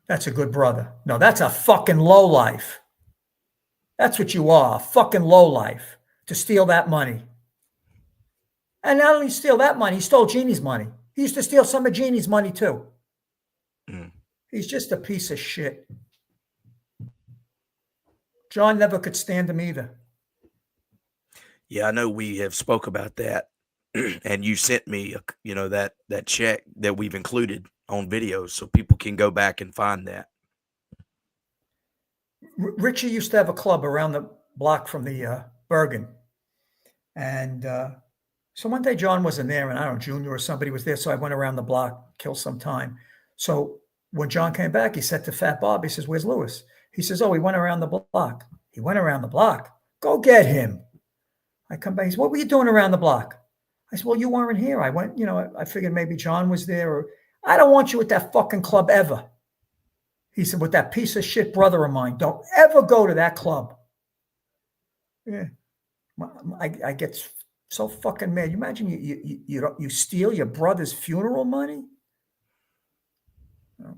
That's a good brother. No, that's a fucking lowlife. That's what you are, a fucking lowlife, to steal that money. And not only steal that money, he stole Jeannie's money. He used to steal some of Jeannie's money too. He's just a piece of shit. John never could stand him either. Yeah, I know we have spoke about that, and you sent me, that check that we've included on videos, so people can go back and find that. Richie used to have a club around the block from the Bergen, and so one day John wasn't there, and I don't know, Junior or somebody was there, so I went around the block, kill some time. So when John came back, he said to Fat Bob, he says, "Where's Lewis?" He says, "Oh, he went around the block." He went around the block. Go get him. I come back. He said, "What were you doing around the block?" I said, "Well, you weren't here. I went, I figured maybe John was there. Or I don't want you at that fucking club ever." He said, "With that piece of shit brother of mine, don't ever go to that club." Yeah. I get so fucking mad. You imagine you steal your brother's funeral money? No.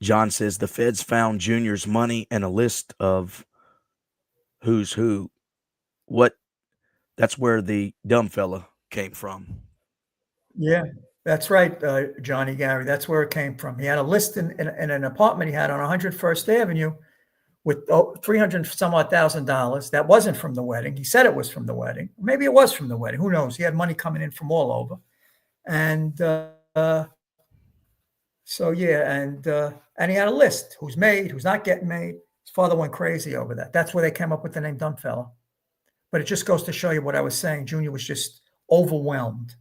John says the feds found Junior's money and a list of who's who. That's where the dumb fella came from. Yeah, that's right, Johnny Gary. That's where it came from. He had a list in an apartment he had on 101st Avenue with $300 some odd thousand. That wasn't from the wedding. He said it was from the wedding. Maybe it was from the wedding. Who knows? He had money coming in from all over. And so, yeah, and he had a list. Who's made, who's not getting made. His father went crazy over that. That's where they came up with the name Dumb Fella. But it just goes to show you what I was saying. Junior was just overwhelmed.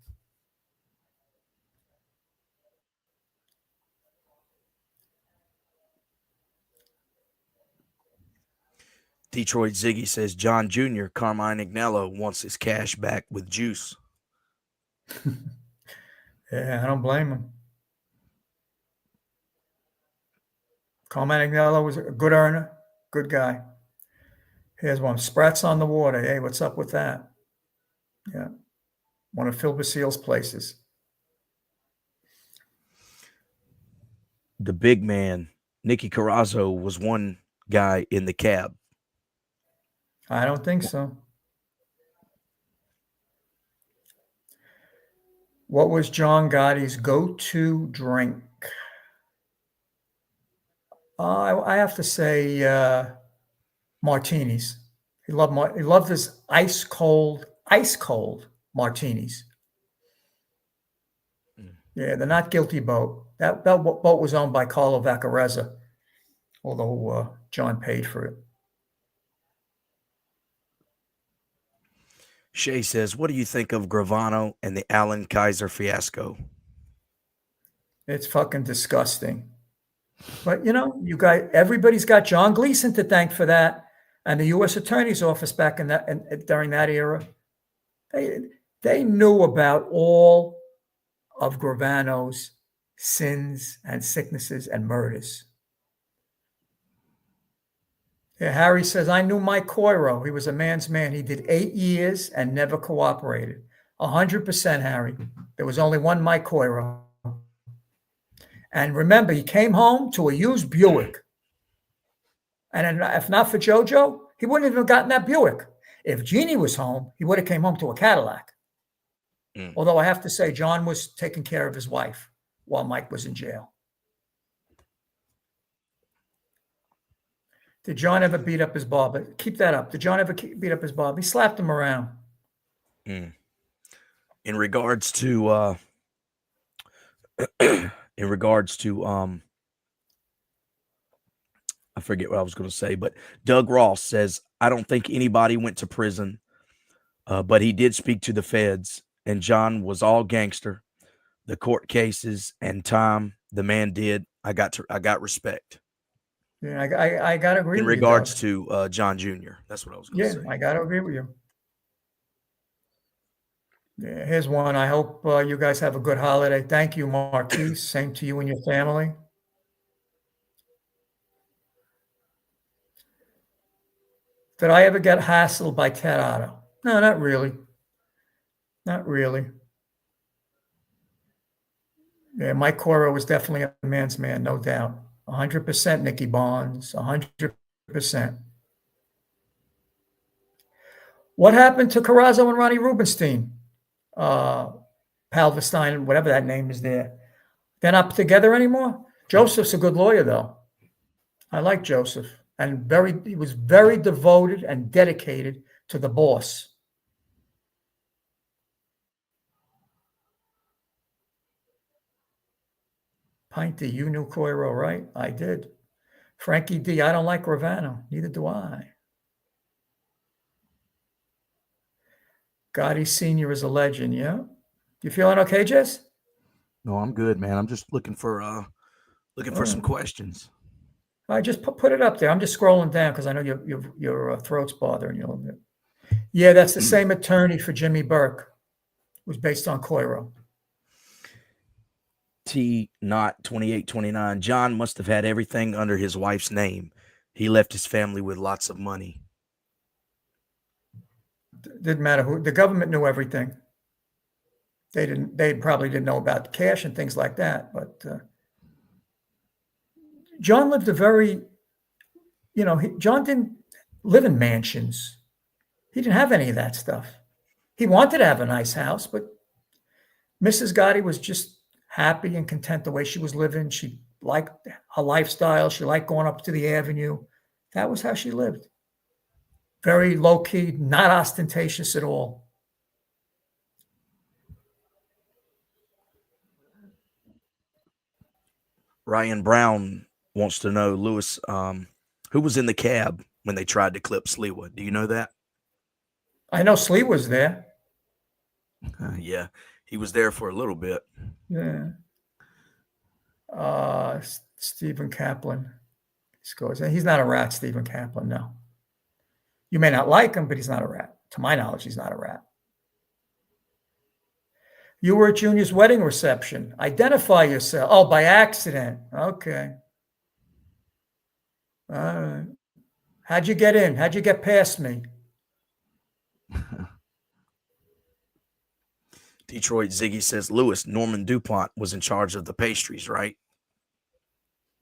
Detroit Ziggy says John Jr. Carmine Agnello wants his cash back with juice. Yeah, I don't blame him. Carmine Agnello was a good earner, good guy. Here's one. Sprats on the water. Hey, what's up with that? Yeah. One of Phil Basil's places. The big man, Nicky Carrazzo, was one guy in the cab. I don't think so. What was John Gotti's go-to drink? I have to say martinis. He loved his ice cold martinis. Yeah, they're not guilty boat. That boat was owned by Carlo Vaccarezza, although John paid for it. Shay says, what do you think of Gravano and the Alan Kaiser fiasco? It's fucking disgusting. But, you guys, everybody's got John Gleason to thank for that, and the U.S. Attorney's Office back in that during that era. They knew about all of Gravano's sins and sicknesses and murders. Yeah, Harry says, I knew Mike Coiro. He was a man's man. He did 8 years and never cooperated. 100%, Harry. There was only one Mike Coiro. And remember, he came home to a used Buick. And if not for JoJo, he wouldn't have gotten that Buick. If Jeannie was home, he would have came home to a Cadillac. Although I have to say, John was taking care of his wife while Mike was in jail. Did John ever beat up his barber? Keep that up. Did John ever beat up his barber? He slapped him around. In regards to I forget what I was going to say, but Doug Ross says, I don't think anybody went to prison, but he did speak to the feds and John was all gangster. The court cases and time the man did, I got respect. Yeah, I got to agree in with you. regards to John Jr. That's what I was going to say. I got to agree with you. Yeah, here's one. I hope you guys have a good holiday. Thank you, Marquise. Same to you and your family. Did I ever get hassled by Ted Otto? No, not really. Not really. Yeah, Mike Cora was definitely a man's man, no doubt. 100% Nicky Barnes, 100%. What happened to Carrazzo and Ronnie Rubenstein? Palverstein, whatever that name is there. They're not together anymore? Joseph's a good lawyer, though. I like Joseph. And he was very devoted and dedicated to the boss. Pinty, you knew Coiro, right? I did. Frankie D, I don't like Ravano. Neither do I. Gotti Sr. is a legend, yeah? You feeling okay, Jess? No, I'm good, man. I'm just looking for some questions. I just put it up there. I'm just scrolling down because I know your throat's bothering you a little bit. Yeah, that's the same attorney for Jimmy Burke, who's based on Coiro. T. Not 2829. John must have had everything under his wife's name. He left his family with lots of money. Didn't matter who. The government knew everything. They probably didn't know about the cash and things like that. But John lived a very, John didn't live in mansions. He didn't have any of that stuff. He wanted to have a nice house, but Mrs. Gotti was just happy and content the way she was living. She liked her lifestyle. She liked going up to the avenue. That was how she lived. Very low-key, not ostentatious at all. Ryan Brown wants to know, Lewis, who was in the cab when they tried to clip Sliwa? Do you know that? I know Slee was there. Yeah, he was there for a little bit. Yeah. Stephen Kaplan scores. He's not a rat, Stephen Kaplan, no. You may not like him, but he's not a rat. To my knowledge, he's not a rat. You were at Junior's wedding reception. Identify yourself. Oh, by accident. Okay. All right. How'd you get in? How'd you get past me? Detroit Ziggy says, Lewis, Norman DuPont was in charge of the pastries, right?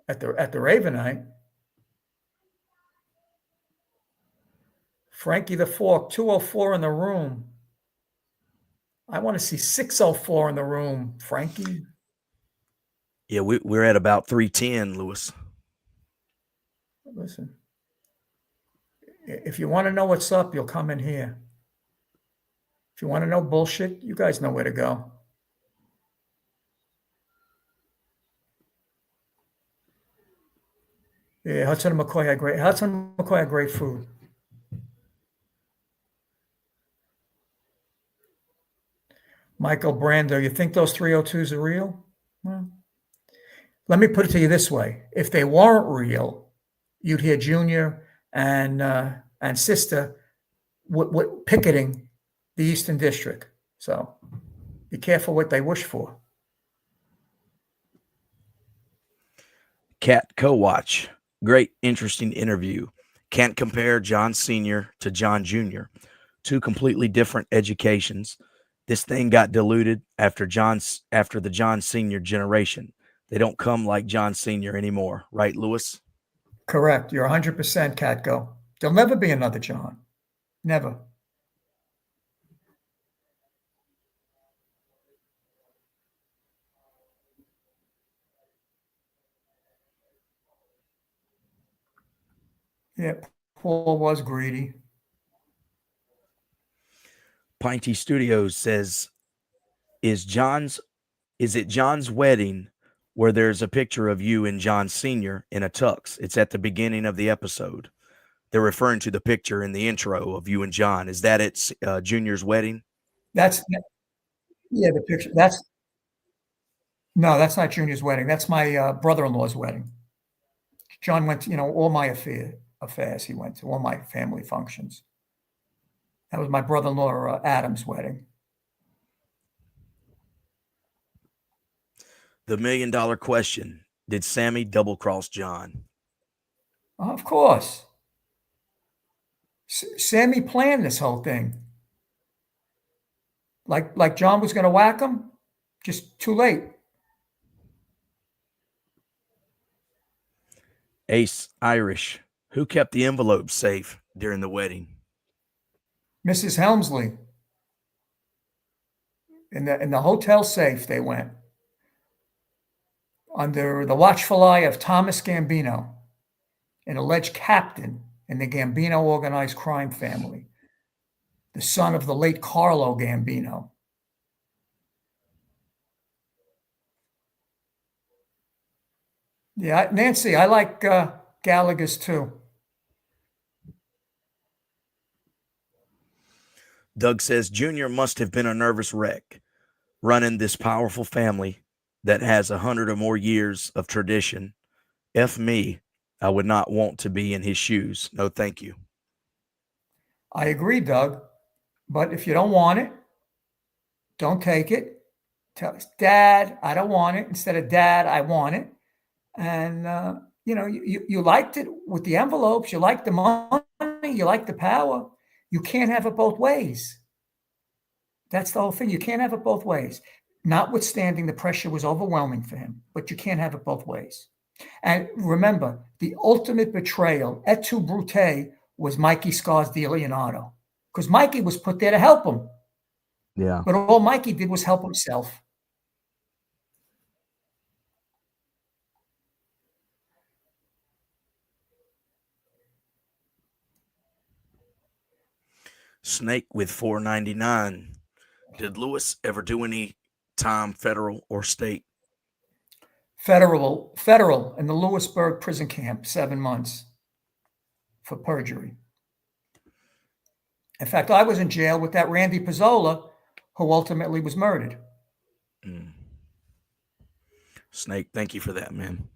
At the Ravenite. Frankie the Fork, 204 in the room. I want to see 604 in the room, Frankie. Yeah, we're at about 310, Lewis. Listen, if you want to know what's up, you'll come in here. If you want to know bullshit, you guys know where to go. Yeah, Hudson and McCoy had great food. Michael Brando, you think those 302s are real? Well, let me put it to you this way. If they weren't real, you'd hear Junior and Sister picketing the Eastern District. So be careful what they wish for. Cat Co-Watch. Great, interesting interview. Can't compare John Sr. to John Jr. Two completely different educations. This thing got diluted after the John Sr. generation. They don't come like John Sr. anymore. Right, Lewis? Correct. You're 100% Catgo. There'll never be another John. Never. Yeah, Paul was greedy. Pinty Studios says, is it John's wedding where there's a picture of you and John Sr. in a tux? It's at the beginning of the episode. They're referring to the picture in the intro of you and John. Is that it's Junior's wedding? That's Yeah, the picture. That's not Junior's wedding. That's my brother-in-law's wedding. John went to, all my affairs he went to, all my family functions. That was my brother-in-law Adam's wedding. The $1 million question: did Sammy double-cross John? Of course. Sammy planned this whole thing. Like John was going to whack him, just too late. Ace Irish: who kept the envelope safe during the wedding? Mrs. Helmsley. In the hotel safe they went, under the watchful eye of Thomas Gambino, an alleged captain in the Gambino organized crime family, the son of the late Carlo Gambino. Yeah, Nancy, I like Gallagher's too. Doug says Junior must have been a nervous wreck running this powerful family that has 100 or more years of tradition. F me, I would not want to be in his shoes. No, thank you. I agree, Doug. But if you don't want it, don't take it. Tell us, Dad, I don't want it. Instead of Dad, I want it. And, you liked it with the envelopes. You liked the money. You liked the power. You can't have it both ways. That's the whole thing. You can't have it both ways. Notwithstanding, the pressure was overwhelming for him, but you can't have it both ways. And remember, the ultimate betrayal, et tu brute, was Mikey Scars de Leonardo, because Mikey was put there to help him. Yeah. But all Mikey did was help himself. Snake with $4.99. Did Lewis ever do any time, federal or state? Federal in the Lewisburg prison camp, 7 months for perjury. In fact, I was in jail with that Randy Pizzola, who ultimately was murdered. Snake, thank you for that, man.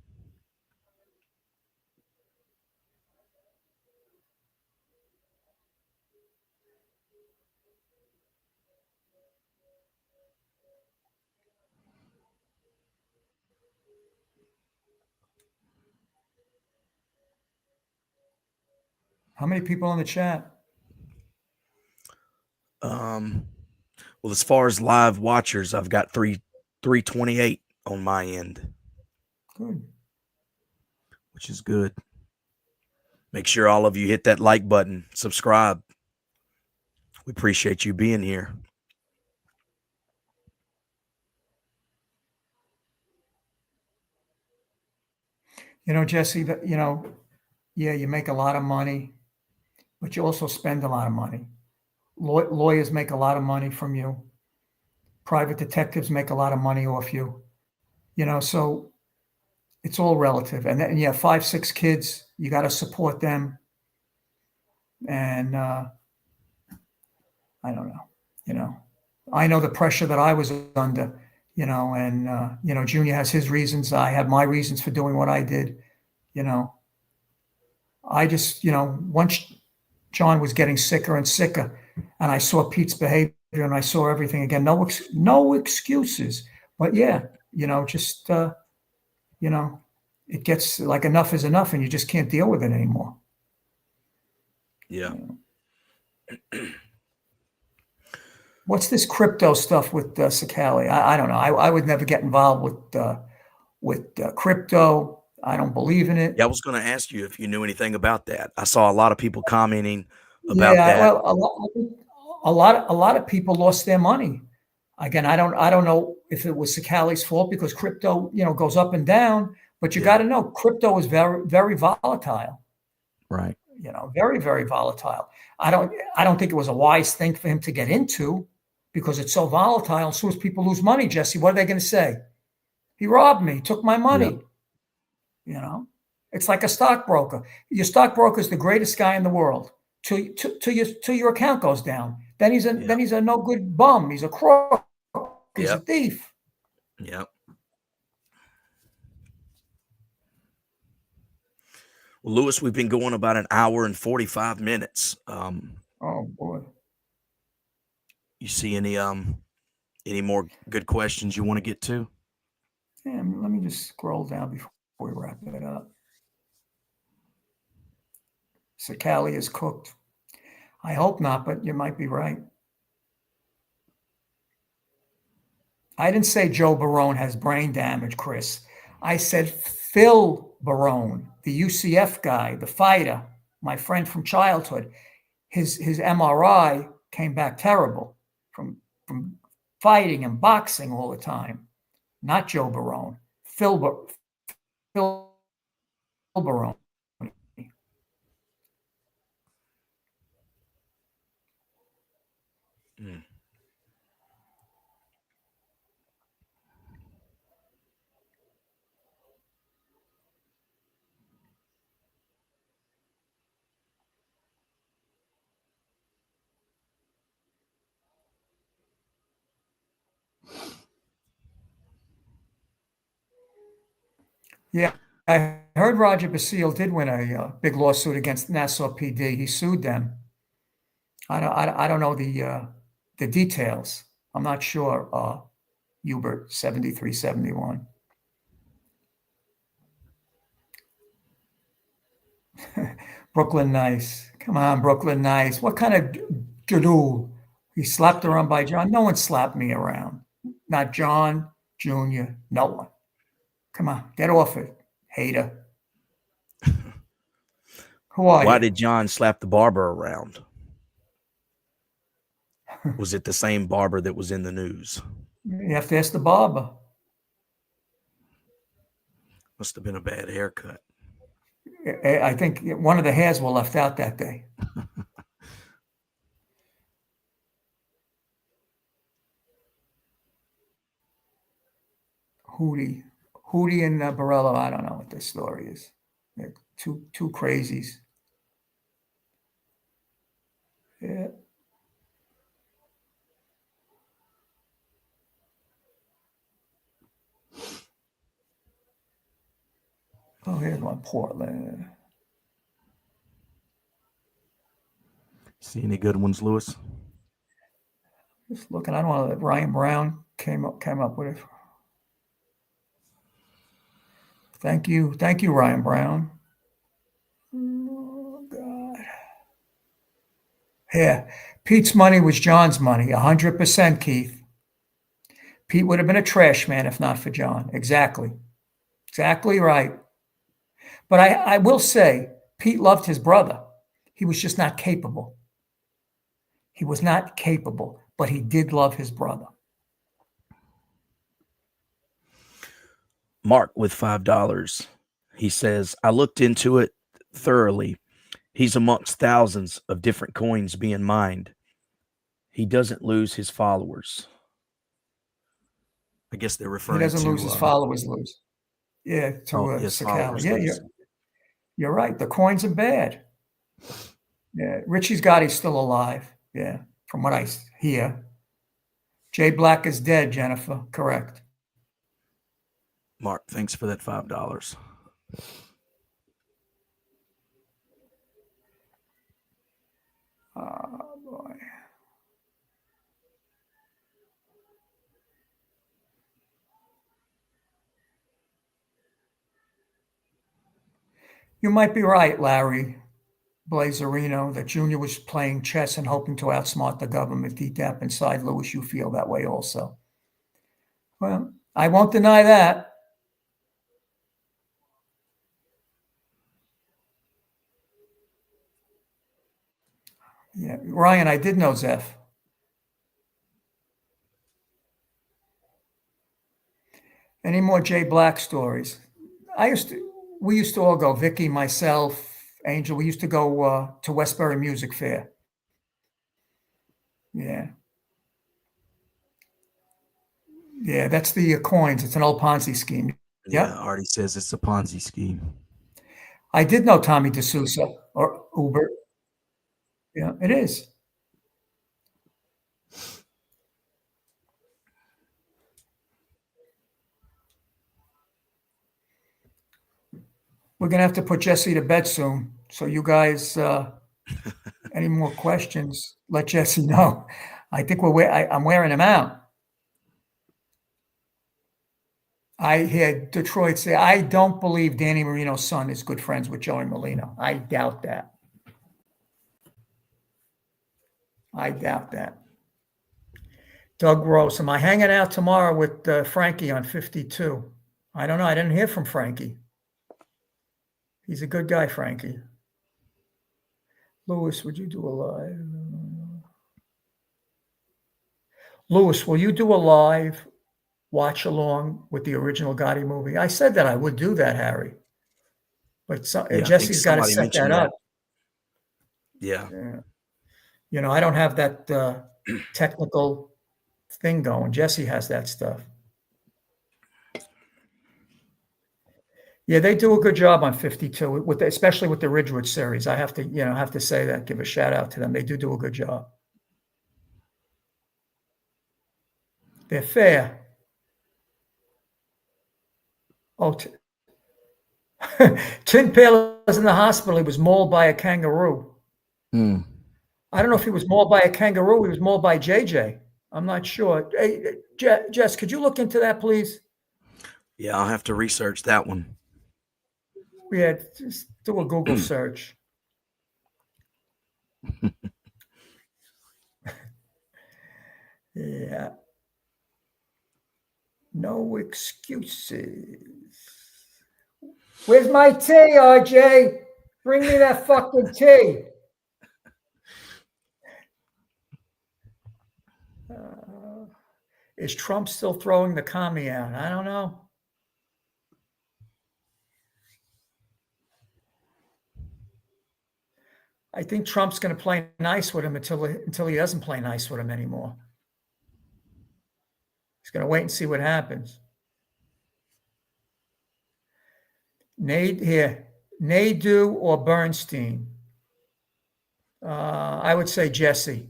How many people in the chat? Well, as far as live watchers, I've got 328 on my end. Good. Which is good. Make sure all of you hit that like button, subscribe. We appreciate you being here. Jesse, yeah, you make a lot of money, but you also spend a lot of money. Lawyers make a lot of money from you. Private detectives make a lot of money off you. So it's all relative. And then, 5, 6 kids, you got to support them. And I don't know, I know the pressure that I was under, and, Junior has his reasons. I have my reasons for doing what I did. I just, once John was getting sicker and sicker, and I saw Pete's behavior and I saw everything again, no excuses, but it gets like enough is enough and you just can't deal with it anymore. Yeah. What's this crypto stuff with Sakali? I don't know. I would never get involved with crypto. I don't believe in it. Yeah, I was going to ask you if you knew anything about that. I saw a lot of people commenting about that. Well, a lot of people lost their money. Again, I don't know if it was Sakali's fault, because crypto, goes up and down. But you got to know, crypto is very, very volatile. Right. Very, very volatile. I don't think it was a wise thing for him to get into, because it's so volatile. As soon as people lose money, Jesse, what are they going to say? He robbed me, took my money. Yeah. It's like a stockbroker. Your stockbroker is the greatest guy in the world till your account goes down. Then he's a no good bum. He's a crook. He's a thief. Yep. Well, Louis, we've been going about an hour and 45 minutes. Oh boy. You see any more good questions you want to get to? Yeah, let me just scroll down before we wrap it up. Sakali is cooked. I hope not, but you might be right. I didn't say Joe Barone has brain damage, Chris. I said Phil Barone, the UCF guy, the fighter, my friend from childhood. His MRI came back terrible from fighting and boxing all the time. Not Joe Barone. Phil Barone. Mm. Yeah, I heard Roger Basile did win a big lawsuit against Nassau PD. He sued them. I don't know the details. I'm not sure. Hubert 7371. Brooklyn Nice. Come on, Brooklyn Nice. What kind of jadoo? He slapped around by John. No one slapped me around. Not John Jr. No one. Come on, get off it, hater. Who are Why you? did John slap the barber around? Was it the same barber that was in the news? You have to ask the barber. Must have been a bad haircut. I think one of the hairs were left out that day. Hootie and Borello. I don't know what this story is. They're two crazies. Yeah. Oh, here's one, Portland. See any good ones, Louis? Just looking. I don't know that Ryan Brown came up with it. Thank you, Ryan Brown. Oh God. Yeah, Pete's money was John's money, 100%, Keith. Pete would have been a trash man if not for John. Exactly right. But I will say, Pete loved his brother. He was just not capable. He was not capable, but he did love his brother. Mark with $5. He says, I looked into it thoroughly. He's amongst thousands of different coins being mined. He doesn't lose his followers. I guess they're referring to... He doesn't lose his followers, lose. Yeah, to Sakala. Yeah, you're right. The coins are bad. Yeah, Richie's Gotti's still alive. Yeah, from what I hear. Jay Black is dead, Jennifer. Correct. Mark, thanks for that $5. Oh, boy. You might be right, Larry Blazerino, that Junior was playing chess and hoping to outsmart the government. Deep down inside, Louis, you feel that way also. Well, I won't deny that. Yeah, Ryan, I did know Zeph. Any more Jay Black stories? We used to all go, Vicky, myself, Angel. We used to go to Westbury Music Fair. Yeah. Yeah, that's the coins. It's an old Ponzi scheme. Yeah, Artie says it's a Ponzi scheme. I did know Tommy D'Souza or Uber. Yeah, it is. We're going to have to put Jesse to bed soon. So you guys, any more questions, let Jesse know. I think I'm wearing him out. I hear Detroit say, I don't believe Danny Marino's son is good friends with Joey Molino. I doubt that. Doug Rose, am I hanging out tomorrow with Frankie on 52? I don't know. I didn't hear from Frankie. He's a good guy, Frankie. Lewis, would you do a live? Lewis, will you do a live watch along with the original Gotti movie? I said that I would do that, Harry. But Jesse's got to set that up. Yeah. You know, I don't have that technical thing going. Jesse has that stuff. Yeah, they do a good job on 52, especially with the Ridgewood series. I have to say that, give a shout out to them. They do a good job. They're fair. Oh, Tin Pail was in the hospital. He was mauled by a kangaroo. I don't know if he was mauled by a kangaroo. He was mauled by JJ. I'm not sure. Hey, Jess, could you look into that, please? Yeah, I'll have to research that one. Yeah, just do a Google search. Yeah. No excuses. Where's my tea, RJ? Bring me that fucking tea. Is Trump still throwing the commie out? I don't know. I think Trump's going to play nice with him until he doesn't play nice with him anymore. He's going to wait and see what happens. Nadu or Bernstein? I would say Jesse.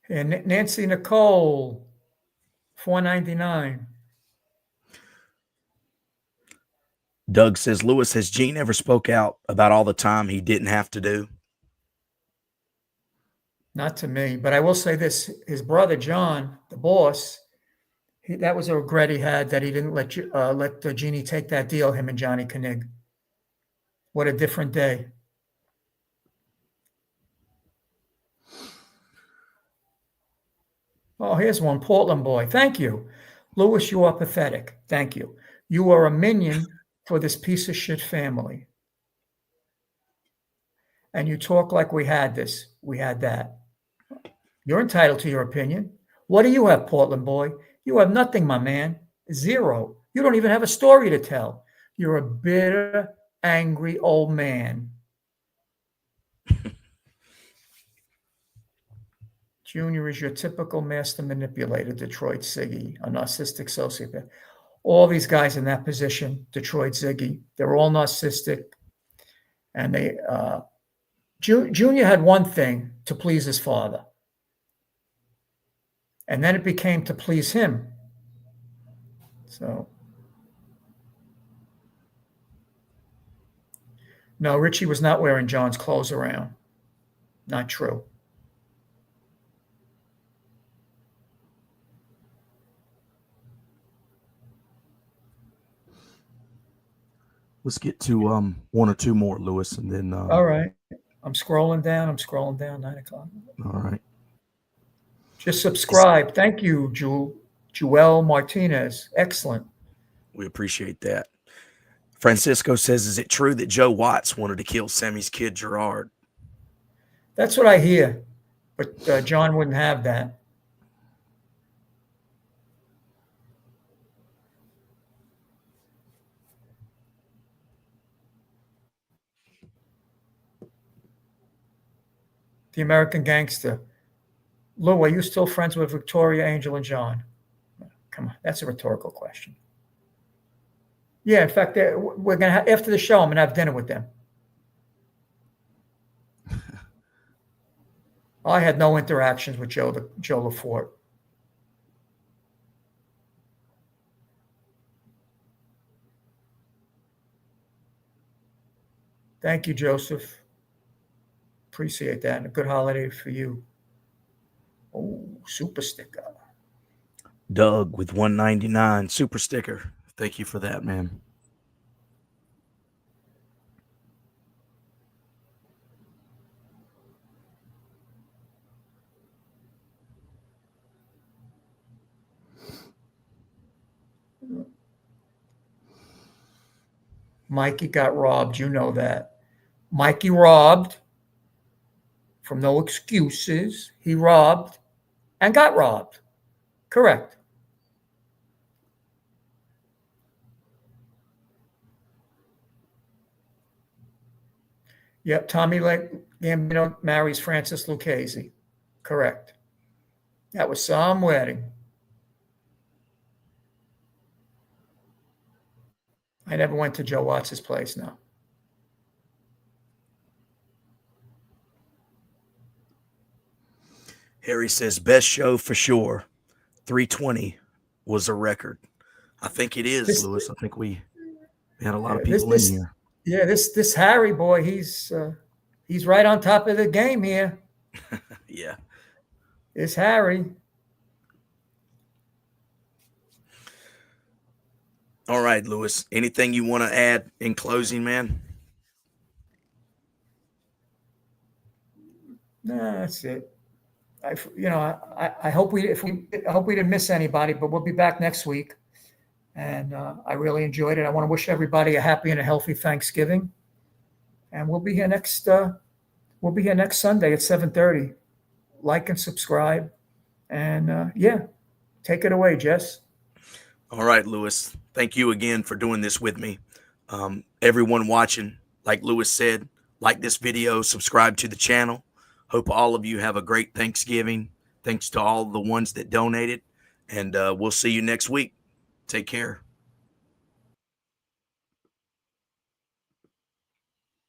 And Nancy Nicole, $4.99. Doug says, Lewis, has Gene ever spoke out about all the time he didn't have to do? Not to me, but I will say this. His brother, John, the boss, that was a regret he had that he didn't let Jeannie take that deal, him and Johnny Koenig. What a different day. Oh, here's one, Portland boy. Thank you. Lewis, you are pathetic. Thank you. You are a minion for this piece of shit family. And you talk like we had this, we had that. You're entitled to your opinion. What do you have, Portland boy? You have nothing, my man. Zero. You don't even have a story to tell. You're a bitter, angry old man. Junior is your typical master manipulator, Detroit Ziggy, a narcissistic sociopath. All these guys in that position, Detroit Ziggy, they're all narcissistic. And Junior had one thing, to please his father. And then it became to please him. So. No, Richie was not wearing John's clothes around. Not true. Let's get to one or two more, Lewis, and then. All right. I'm scrolling down. 9 o'clock. All right. Just subscribe. Thank you, Joel Martinez. Excellent. We appreciate that. Francisco says, is it true that Joe Watts wanted to kill Sammy's kid, Gerard? That's what I hear. But John wouldn't have that. The American Gangster. Lou, are you still friends with Victoria, Angel, and John? Come on, that's a rhetorical question. Yeah, in fact, we're going to have, after the show, I'm going to have dinner with them. I had no interactions with Joe Lafort. Thank you, Joseph. Appreciate that. And a good holiday for you. Oh, super sticker. Doug with 199 super sticker. Thank you for that, man. Mikey got robbed. You know that. Mikey robbed from no excuses. He robbed and got robbed. Correct. Yep, Tommy Gambino marries Frances Lucchese. Correct. That was some wedding. I never went to Joe Watts' place, no. Harry says, best show for sure. 320 was a record. I think it is, Lewis. I think we had a lot of people in here. Yeah, this Harry boy, he's right on top of the game here. Yeah. It's Harry. All right, Lewis. Anything you want to add in closing, man? No, that's it. I hope we didn't miss anybody, but we'll be back next week. And I really enjoyed it. I want to wish everybody a happy and a healthy Thanksgiving. And we'll be here next Sunday at 7:30. Like and subscribe. And take it away, Jess. All right, Lewis. Thank you again for doing this with me. Everyone watching, like Lewis said, like this video, subscribe to the channel. Hope all of you have a great Thanksgiving. Thanks to all the ones that donated. And we'll see you next week. Take care.